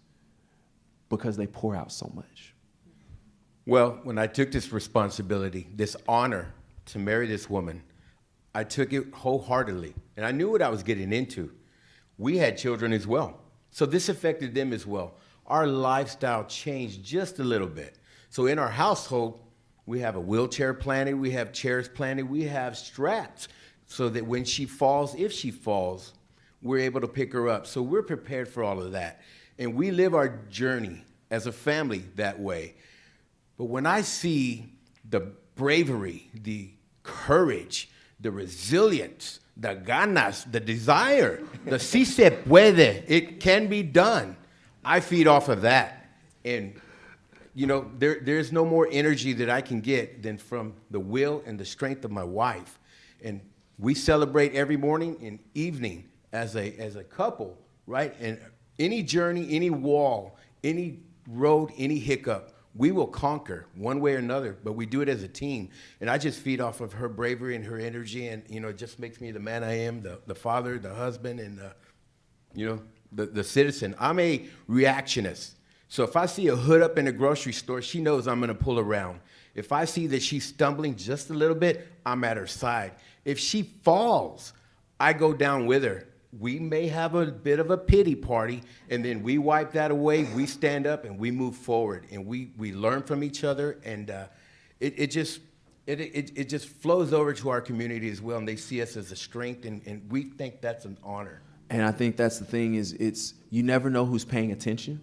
because they pour out so much? Well, when I took this responsibility, this honor to marry this woman, I took it wholeheartedly, and I knew what I was getting into. We had children as well, so this affected them as well. Our lifestyle changed just a little bit. So in our household, we have a wheelchair planted, we have chairs planted, we have straps so that when she falls, if she falls, we're able to pick her up. So we're prepared for all of that. And we live our journey as a family that way. But when I see the bravery, the courage, the resilience, the ganas, the desire, the si se puede, it can be done, I feed off of that. And, there's no more energy that I can get than from the will and the strength of my wife. And we celebrate every morning and evening as a couple, right? And any journey, any wall, any road, any hiccup, we will conquer one way or another, but we do it as a team. And I just feed off of her bravery and her energy, and, it just makes me the man I am, the father, the husband, and, the citizen. I'm a reactionist. So if I see a hood up in the grocery store, she knows I'm gonna pull around. If I see that she's stumbling just a little bit, I'm at her side. If she falls, I go down with her. We may have a bit of a pity party, and then we wipe that away, we stand up, and we move forward, and we learn from each other, and it just flows over to our community as well, and they see us as a strength, and we think that's an honor. And I think that's the thing is you never know who's paying attention.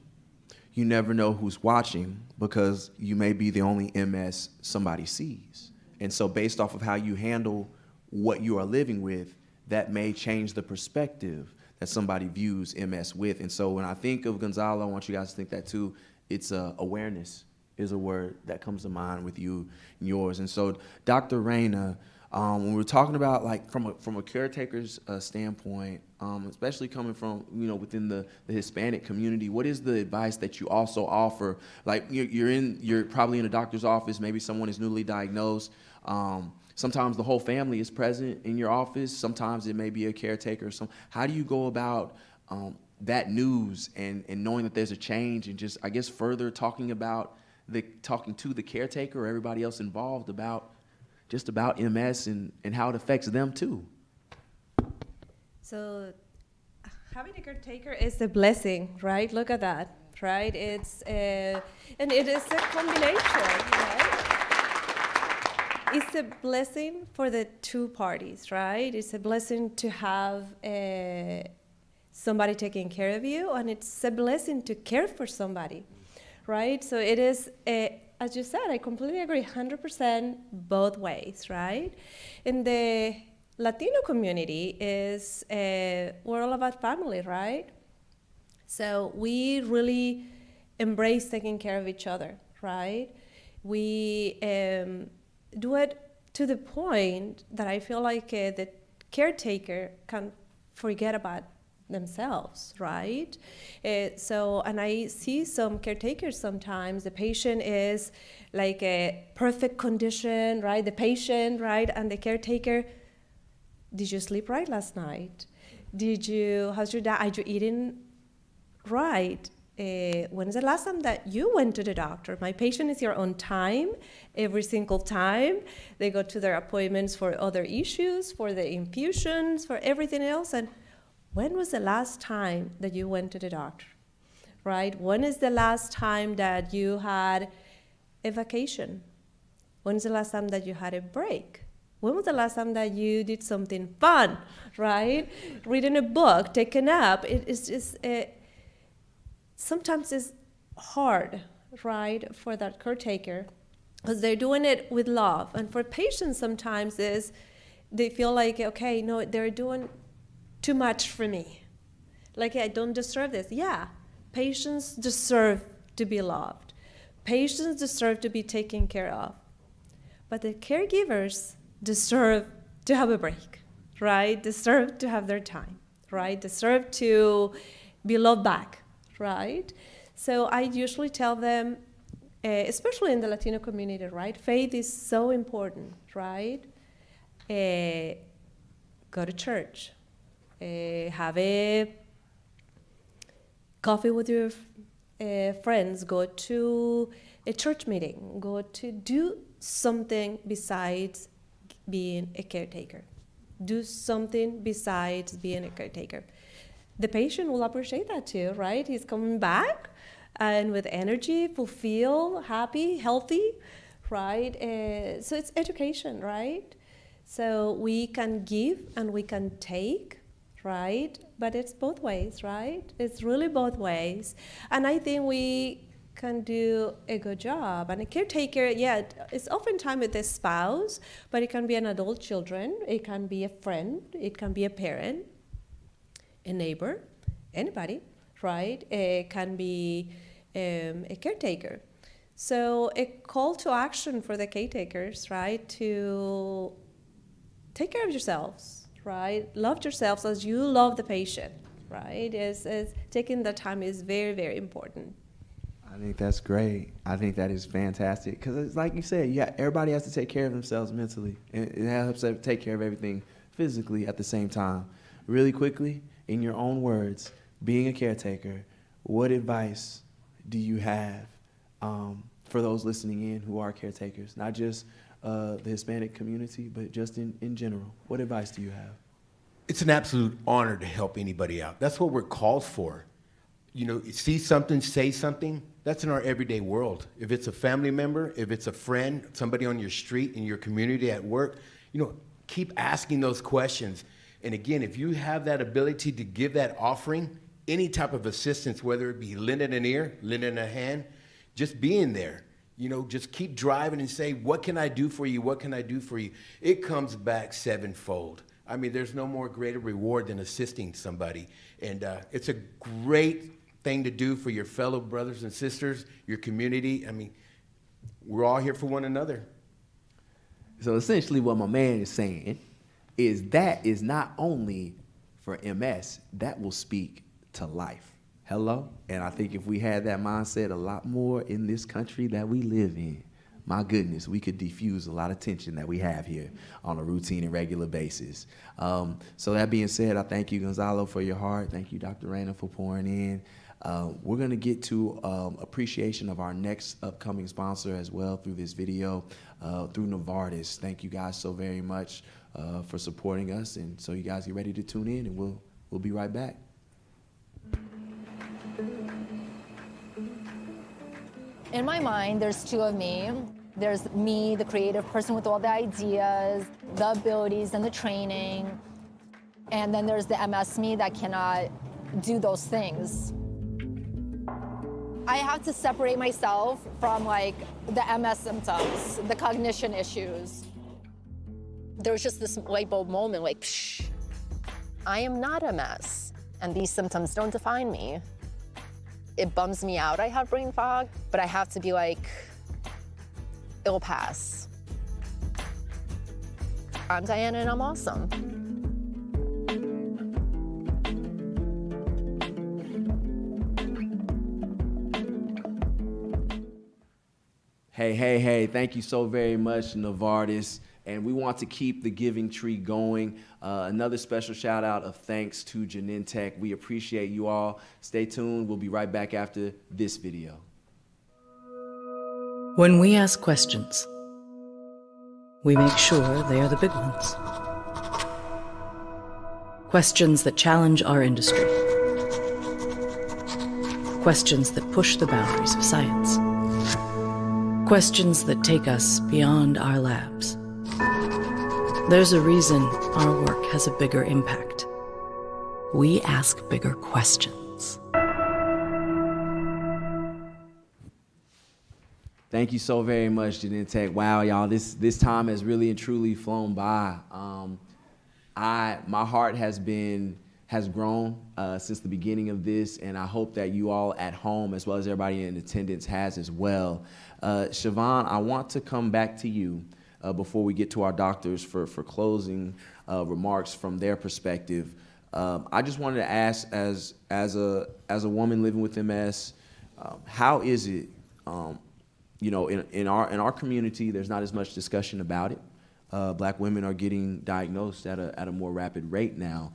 You never know who's watching because you may be the only MS somebody sees. And so based off of how you handle what you are living with, that may change the perspective that somebody views MS with. And so when I think of Gonzalo, I want you guys to think that too. It's awareness is a word that comes to mind with you and yours. And so Dr. Reyna, when we're talking about like from a caretaker's standpoint, especially coming from within the Hispanic community, what is the advice that you also offer? Like you're probably in a doctor's office, maybe someone is newly diagnosed. Sometimes the whole family is present in your office. Sometimes it may be a caretaker. How do you go about that news and knowing that there's a change and just I guess further talking to the caretaker or everybody else involved about MS and how it affects them too? So having a caretaker is a blessing, right? Look at that, right? And it is a combination, right? It's a blessing for the two parties, right? It's a blessing to have somebody taking care of you, and it's a blessing to care for somebody, right? So it is, as you said, I completely agree, 100% both ways, right? In the Latino community we're all about family, right? So we really embrace taking care of each other, right? We do it to the point that I feel like the caretaker can forget about themselves, right? And I see some caretakers sometimes, the patient is like a perfect condition, right? The patient, right? And the caretaker, did you sleep right last night? How's your diet? Are you eating right? When is the last time that you went to the doctor? My patient is here on time, every single time. They go to their appointments for other issues, for the infusions, for everything else. And when was the last time that you went to the doctor, right? When is the last time that you had a vacation? When is the last time that you had a break? When was the last time that you did something fun, right? Reading a book, taking a nap. It's just, sometimes it's hard, right, for that caretaker because they're doing it with love. And for patients sometimes they feel like, okay, no, they're doing too much for me. Like, I don't deserve this. Yeah, patients deserve to be loved. Patients deserve to be taken care of. But the caregivers deserve to have a break, right? Deserve to have their time, right? Deserve to be loved back, right? So I usually tell them, especially in the Latino community, right? Faith is so important, right? Go to church. Have a coffee with your friends, go to a church meeting, go to do something besides being a caretaker. Do something besides being a caretaker. The patient will appreciate that too, right? He's coming back and with energy, fulfilled, happy, healthy, right? So it's education, right? So we can give and we can take, right? But it's both ways, right? It's really both ways. And I think we can do a good job. And a caretaker, yeah, it's oftentimes with a spouse, but it can be an adult children, it can be a friend, it can be a parent, a neighbor, anybody, right? It can be a caretaker. So a call to action for the caretakers, right? To take care of yourselves, right? Love yourselves as you love the patient, right? Is taking the time is very, very important. I think that's great. I think that is fantastic because it's like you said, everybody has to take care of themselves mentally, and it helps them take care of everything physically at the same time. Really quickly, in your own words, being a caretaker, what advice do you have for those listening in who are caretakers, not just the Hispanic community, but just in general? What advice do you have? It's an absolute honor to help anybody out. That's what we're called for. You know, see something, say something. That's in our everyday world. If it's a family member, if it's a friend, somebody on your street, in your community, at work, you know, keep asking those questions. And again, if you have that ability to give that offering, any type of assistance, whether it be lending an ear, lending a hand, just being there. You know, just keep driving and say, what can I do for you? What can I do for you? It comes back sevenfold. I mean, there's no more greater reward than assisting somebody. And it's a great thing to do for your fellow brothers and sisters, your community. I mean, we're all here for one another. So essentially what my man is saying is that is not only for MS, that will speak to life. Hello? And I think if we had that mindset a lot more in this country that we live in, my goodness, we could diffuse a lot of tension that we have here on a routine and regular basis. So that being said, I thank you, Gonzalo, for your heart. Thank you, Dr. Reyna, for pouring in. We're going to get to appreciation of our next upcoming sponsor as well through this video, through Novartis. Thank you guys so very much for supporting us. And so you guys get ready to tune in, and we'll be right back. In my mind, there's two of me. There's me, the creative person with all the ideas, the abilities, and the training. And then there's the MS me that cannot do those things. I have to separate myself from like the MS symptoms, the cognition issues. There was just this light bulb moment, like, psh, I am not MS, and these symptoms don't define me. It bums me out I have brain fog, but I have to be like, it'll pass. I'm Diana and I'm awesome. Hey, thank you so very much, Novartis. And we want to keep the giving tree going. Another special shout out of thanks to Genentech. We appreciate you all. Stay tuned. We'll be right back after this video. When we ask questions, we make sure they are the big ones. Questions that challenge our industry. Questions that push the boundaries of science. Questions that take us beyond our labs. There's a reason our work has a bigger impact. We ask bigger questions. Thank you so very much, Genentech. Wow, y'all, this time has really and truly flown by. My heart has grown since the beginning of this, and I hope that you all at home, as well as everybody in attendance, has as well. Shavon, I want to come back to you before we get to our doctors for closing remarks from their perspective. I just wanted to ask, as a woman living with MS, how is it, in our community, there's not as much discussion about it. Black women are getting diagnosed at a more rapid rate now.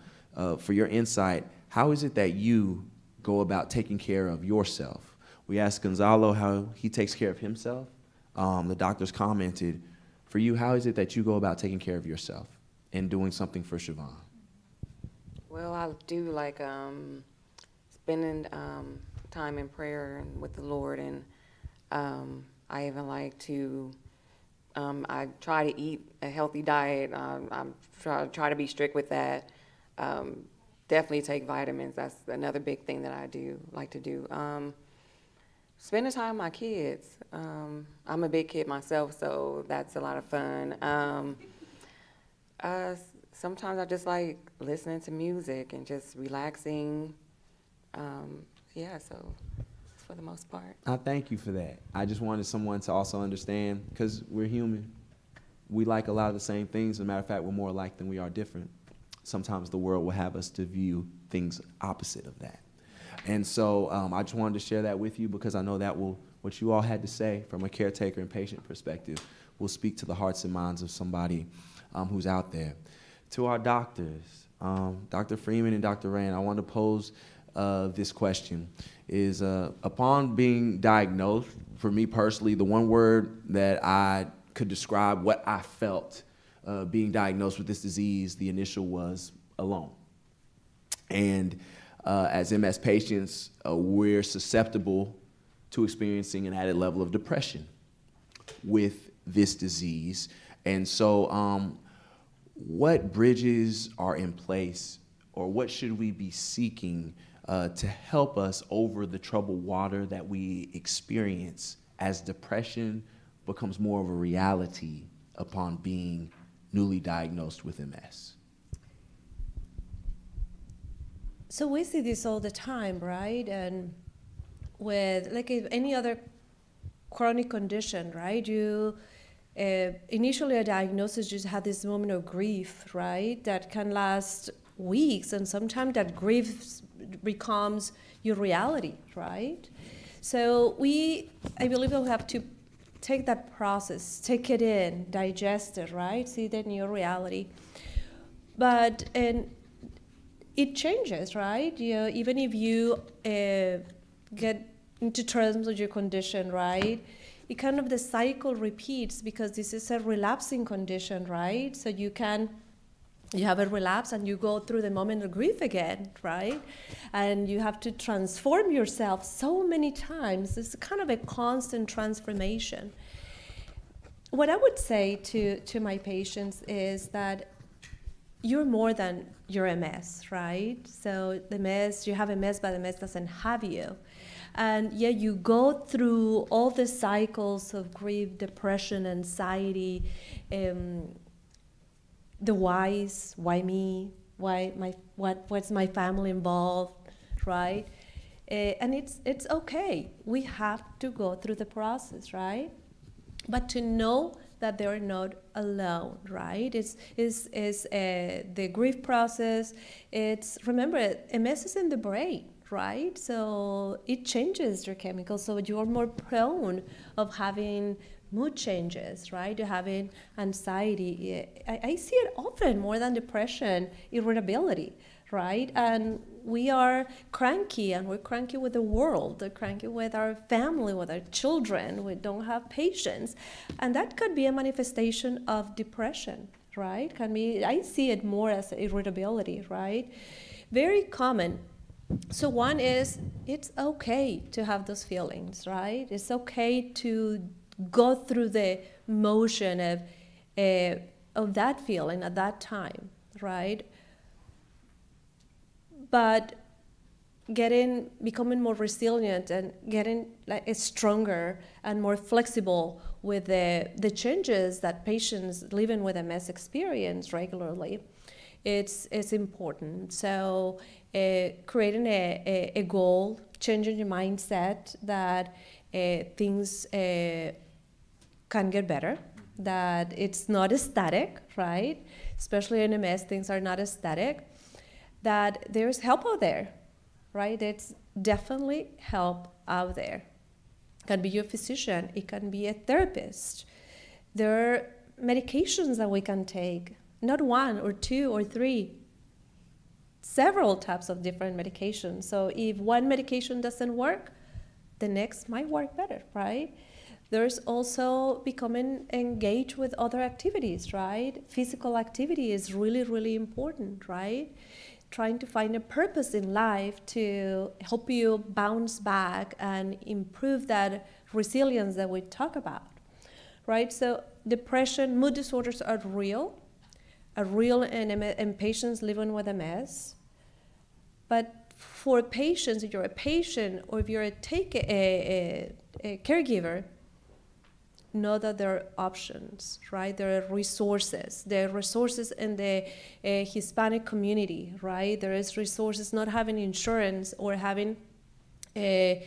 For your insight, how is it that you go about taking care of yourself? We asked Gonzalo how he takes care of himself. The doctors commented, for you, how is it that you go about taking care of yourself and doing something for Shavon? Well, I do like spending time in prayer with the Lord, and I even like to, I try to eat a healthy diet. I try to be strict with that. Definitely take vitamins. That's another big thing that I do like to do. Spending time with my kids. I'm a big kid myself, so that's a lot of fun. Sometimes I just like listening to music and just relaxing. So for the most part. I thank you for that. I just wanted someone to also understand, because we're human. We like a lot of the same things. As a matter of fact, we're more alike than we are different. Sometimes the world will have us to view things opposite of that. And so I just wanted to share that with you, because I know that what you all had to say from a caretaker and patient perspective will speak to the hearts and minds of somebody who's out there. To our doctors, Dr. Freeman and Dr. Reyna, I want to pose this question is, upon being diagnosed, for me personally, the one word that I could describe what I felt being diagnosed with this disease, the initial was alone. And as MS patients, we're susceptible to experiencing an added level of depression with this disease. And so what bridges are in place, or what should we be seeking to help us over the troubled water that we experience as depression becomes more of a reality upon being newly diagnosed with MS? So we see this all the time, right? And with like any other chronic condition, right? You initially a diagnosis just had this moment of grief, right? That can last weeks, and sometimes that grief becomes your reality, right? So I believe we'll have to take that process, take it in, digest it, right? See the new reality. But it changes, right? Even if you get into terms of your condition, right? It kind of the cycle repeats because this is a relapsing condition, right? So you have a relapse and you go through the moment of grief again, right? And you have to transform yourself so many times. It's kind of a constant transformation. What I would say to my patients is that you're more than your MS, right? So the MS, you have MS, but the MS doesn't have you. And yeah, you go through all the cycles of grief, depression, anxiety, the whys, why me, what's my family involved, right? And it's okay. We have to go through the process, right? But to know that they're not alone, right? It's the grief process. Remember, MS is in the brain, right? So it changes your chemicals, so you're more prone of having mood changes, right? You're having anxiety. I see it often more than depression, irritability, right? And we are cranky, and we're cranky with the world, we're cranky with our family, with our children. We don't have patience. And that could be a manifestation of depression, right? I see it more as irritability, right? Very common. So one is, it's okay to have those feelings, right? It's okay to go through the motion of that feeling at that time, right? But becoming more resilient and getting stronger and more flexible with the changes that patients living with MS experience regularly, it's important. So creating a goal, changing your mindset that things can get better, that it's not static, right? Especially in MS, things are not static, that there's help out there, right? It's definitely help out there. It can be your physician, it can be a therapist. There are medications that we can take, not one or two or three, several types of different medications. So if one medication doesn't work, the next might work better, right? There's also becoming engaged with other activities, right? Physical activity is really, really important, right? Trying to find a purpose in life to help you bounce back and improve that resilience that we talk about, right? So depression, mood disorders are real in patients living with MS. But for patients, if you're a patient or if you're a caregiver, know that there are options, right? There are resources. There are resources in the Hispanic community, right? There is resources. Not having insurance or having a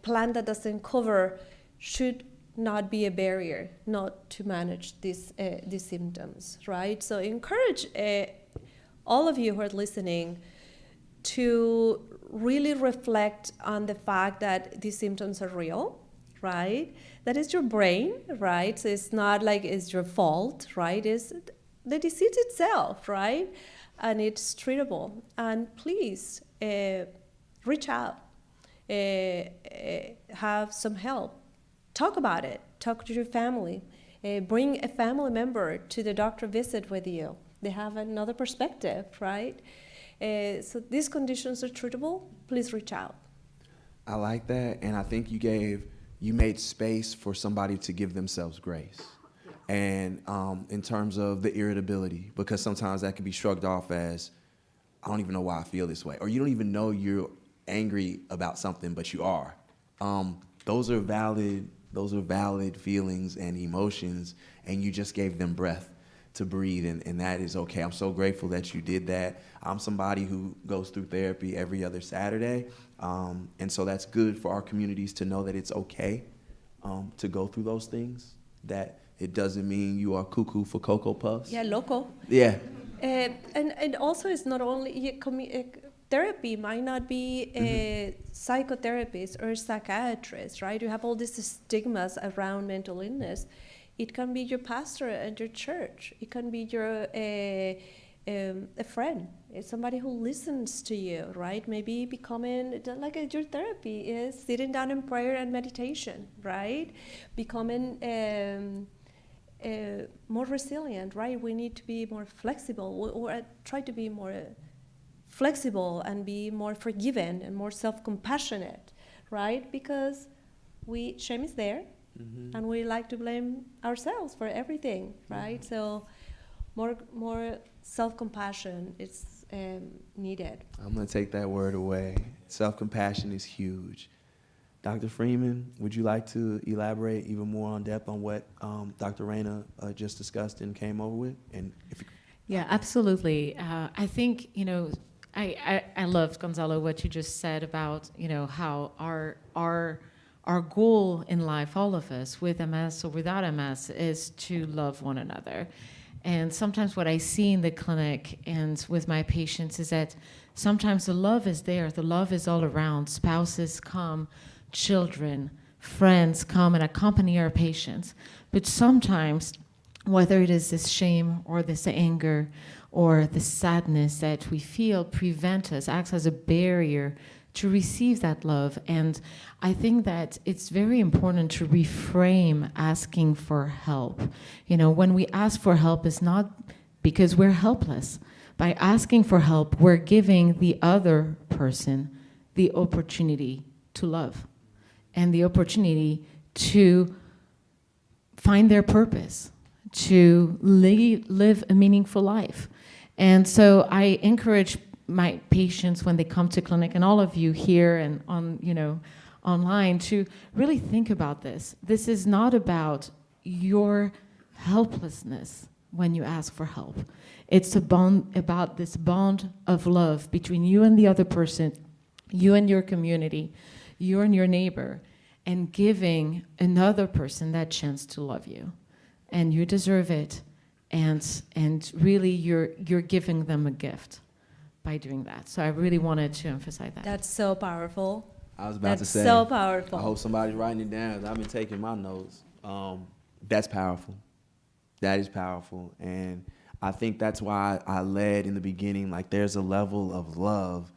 plan that doesn't cover should not be a barrier not to manage these symptoms, right? So encourage all of you who are listening to really reflect on the fact that these symptoms are real, right? That is your brain, right? So it's not like it's your fault, right? It's the disease itself, right? And it's treatable. And please reach out, have some help, talk about it, talk to your family, bring a family member to the doctor visit with you. They have another perspective, right? So these conditions are treatable. Please reach out. I like that, and I think you made space for somebody to give themselves grace. And in terms of the irritability, because sometimes that can be shrugged off as, I don't even know why I feel this way, or you don't even know you're angry about something, but you are. Those are valid feelings and emotions, and you just gave them breath to breathe, and that is okay. I'm so grateful that you did that. I'm somebody who goes through therapy every other Saturday, and so that's good for our communities to know that it's okay to go through those things, that it doesn't mean you are cuckoo for Cocoa Puffs. Yeah, loco. Yeah. And also it's not only, therapy might not be a psychotherapist or a psychiatrist, right? You have all these stigmas around mental illness. It can be your pastor at your church. It can be your a friend. It's somebody who listens to you, right? Maybe becoming, like your therapy is sitting down in prayer and meditation, right? Becoming more resilient, right? We need to be more flexible, or try to be more flexible and be more forgiving and more self-compassionate, right? Because shame is there, and we like to blame ourselves for everything, right? So more self-compassion is needed. I'm going to take that word away. Self-compassion is huge. Dr. Freeman, would you like to elaborate even more on depth on what Dr. Reyna just discussed and came over with? And Yeah, absolutely. I think, I loved, Gonzalo, what you just said about, how our goal in life, all of us, with MS or without MS, is to love one another. And sometimes what I see in the clinic and with my patients is that sometimes the love is there, the love is all around. Spouses come, children, friends come and accompany our patients. But sometimes, whether it is this shame or this anger or the sadness that we feel acts as a barrier to receive that love. And I think that it's very important to reframe asking for help. When we ask for help, it's not because we're helpless. By asking for help, we're giving the other person the opportunity to love and the opportunity to find their purpose, to live a meaningful life. And so I encourage my patients when they come to clinic, and all of you here and online, to really think about this. This is not about your helplessness when you ask for help. It's about this bond of love between you and the other person, you and your community, you and your neighbor, and giving another person that chance to love you. And you deserve it, and really you're giving them a gift by doing that. So I really wanted to emphasize that. That's so powerful. I was about to say, so powerful. I hope somebody's writing it down. I've been taking my notes. That's powerful. That is powerful. And I think that's why I led in the beginning, like there's a level of love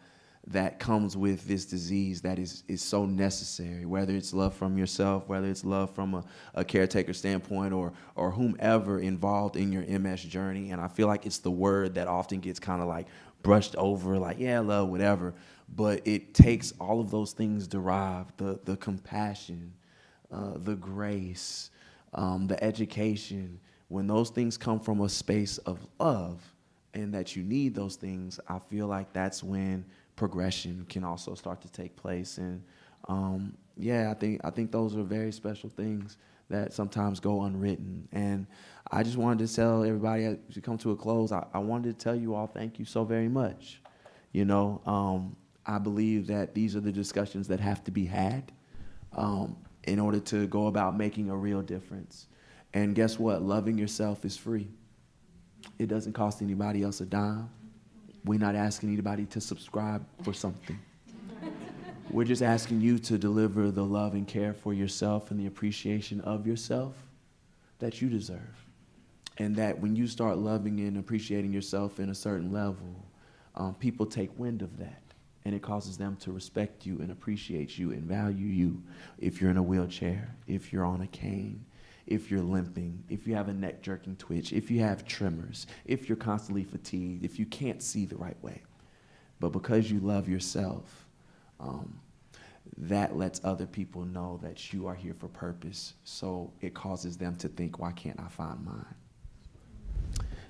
that comes with this disease that is so necessary, whether it's love from yourself, whether it's love from a caretaker standpoint, or whomever involved in your MS journey. And I feel like it's the word that often gets kind of like brushed over, like, yeah, love, whatever. But it takes all of those things derived, the compassion, the grace, the education. When those things come from a space of love and that you need those things, I feel like that's when progression can also start to take place. And I think those are very special things that sometimes go unwritten. And I just wanted to tell everybody, as we come to a close, I wanted to tell you all thank you so very much. I believe that these are the discussions that have to be had in order to go about making a real difference. And guess what? Loving yourself is free. It doesn't cost anybody else a dime. We're not asking anybody to subscribe for something. We're just asking you to deliver the love and care for yourself and the appreciation of yourself that you deserve. And that when you start loving and appreciating yourself in a certain level, people take wind of that. and it causes them to respect you and appreciate you and value you if you're in a wheelchair, if you're on a cane, if you're limping, if you have a neck jerking twitch, if you have tremors, if you're constantly fatigued, if you can't see the right way. But because you love yourself, that lets other people know that you are here for purpose. So it causes them to think, why can't I find mine?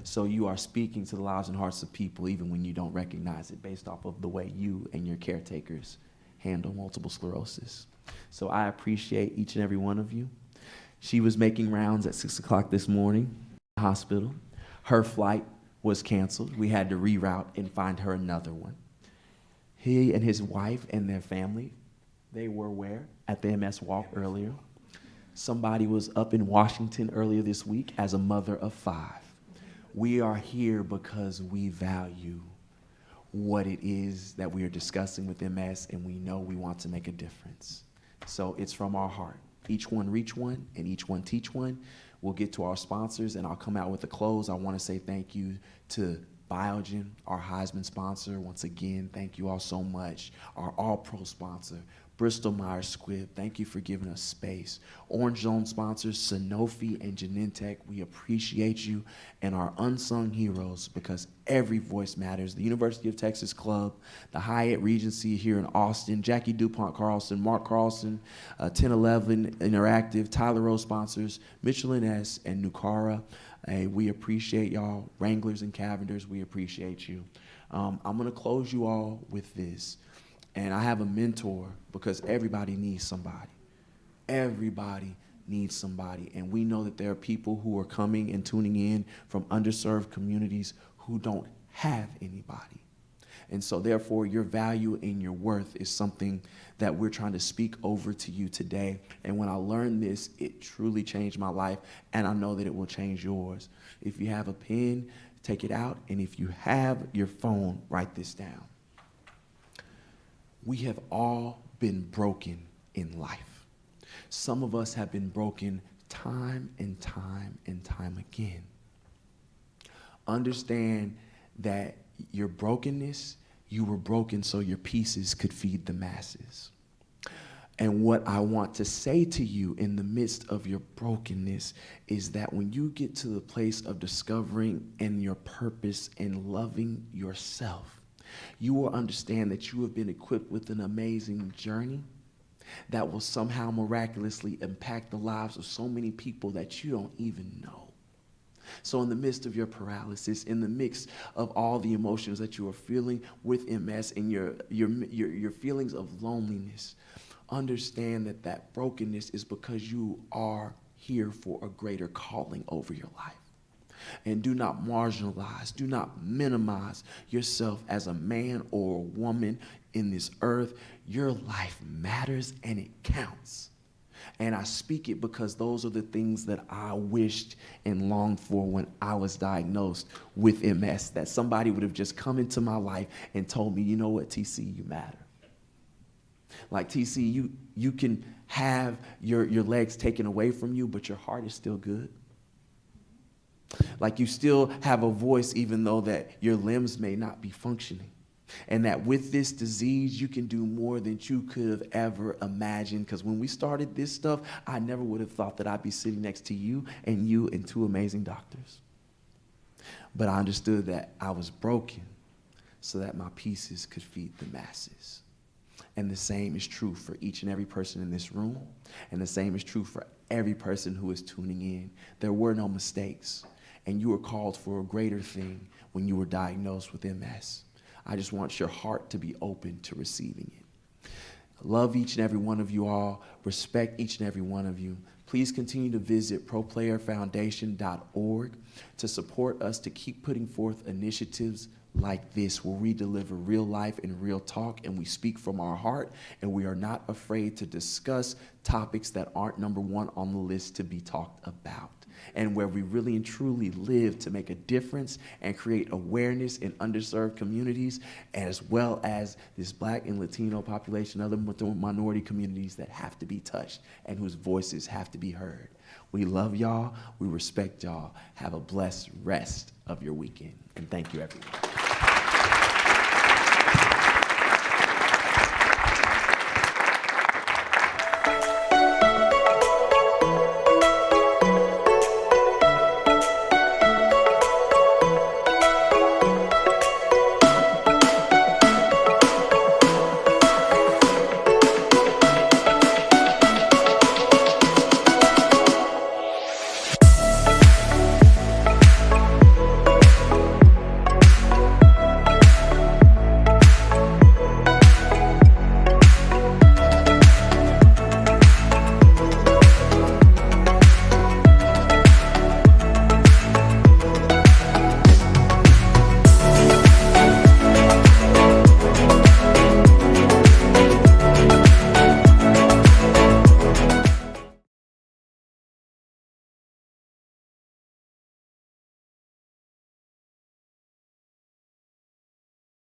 So you are speaking to the lives and hearts of people even when you don't recognize it, based off of the way you and your caretakers handle multiple sclerosis. So I appreciate each and every one of you. She was making rounds at 6 o'clock this morning in the hospital. Her flight was canceled. We had to reroute and find her another one. He and his wife and their family, they were where? At the MS Walk earlier. Somebody was up in Washington earlier this week as a mother of 5. We are here because we value what it is that we are discussing with MS, and we know we want to make a difference. So it's from our heart. Each one reach one, and each one teach one. We'll get to our sponsors, and I'll come out with a close. I want to say thank you to Biogen, our Heisman sponsor. Once again, thank you all so much. Our All-Pro sponsor, Bristol-Myers Squibb, thank you for giving us space. Orange Zone sponsors, Sanofi and Genentech, we appreciate you. And our unsung heroes, because every voice matters. The University of Texas Club, the Hyatt Regency here in Austin, Jackie DuPont Carlson, Mark Carlson, 1011 Interactive, Tyler Rose sponsors, Michelin S, and Nucara. Hey, we appreciate y'all. Wranglers and Cavenders, we appreciate you. I'm gonna close you all with this. And I have a mentor because everybody needs somebody. Everybody needs somebody. And we know that there are people who are coming and tuning in from underserved communities who don't have anybody. And so therefore your value and your worth is something that we're trying to speak over to you today. And when I learned this, it truly changed my life, and I know that it will change yours. If you have a pen, take it out, and if you have your phone, write this down. We have all been broken in life. Some of us have been broken time and time and time again. Understand that your brokenness, you were broken so your pieces could feed the masses. And what I want to say to you in the midst of your brokenness is that when you get to the place of discovering and your purpose and loving yourself, you will understand that you have been equipped with an amazing journey that will somehow miraculously impact the lives of so many people that you don't even know. So in the midst of your paralysis, in the mix of all the emotions that you are feeling with MS and your feelings of loneliness, understand that that brokenness is because you are here for a greater calling over your life. And do not marginalize, do not minimize yourself as a man or a woman in this earth. Your life matters and it counts. And I speak it because those are the things that I wished and longed for when I was diagnosed with MS, that somebody would have just come into my life and told me, you know what, TC, you matter. Like, TC, you can have your legs taken away from you, but your heart is still good. Like, you still have a voice even though that your limbs may not be functioning. And that with this disease, you can do more than you could have ever imagined. Because when we started this stuff, I never would have thought that I'd be sitting next to you and 2 amazing doctors. But I understood that I was broken so that my pieces could feed the masses. And the same is true for each and every person in this room. And the same is true for every person who is tuning in. There were no mistakes. And you were called for a greater thing when you were diagnosed with MS. I just want your heart to be open to receiving it. Love each and every one of you all. Respect each and every one of you. Please continue to visit proplayerfoundation.org to support us to keep putting forth initiatives like this, where we deliver real life and real talk, and we speak from our heart, and we are not afraid to discuss topics that aren't number one on the list to be talked about, and where we really and truly live to make a difference and create awareness in underserved communities, as well as this Black and Latino population, other minority communities that have to be touched and whose voices have to be heard. We love y'all. We respect y'all. Have a blessed rest of your weekend. And thank you, everyone.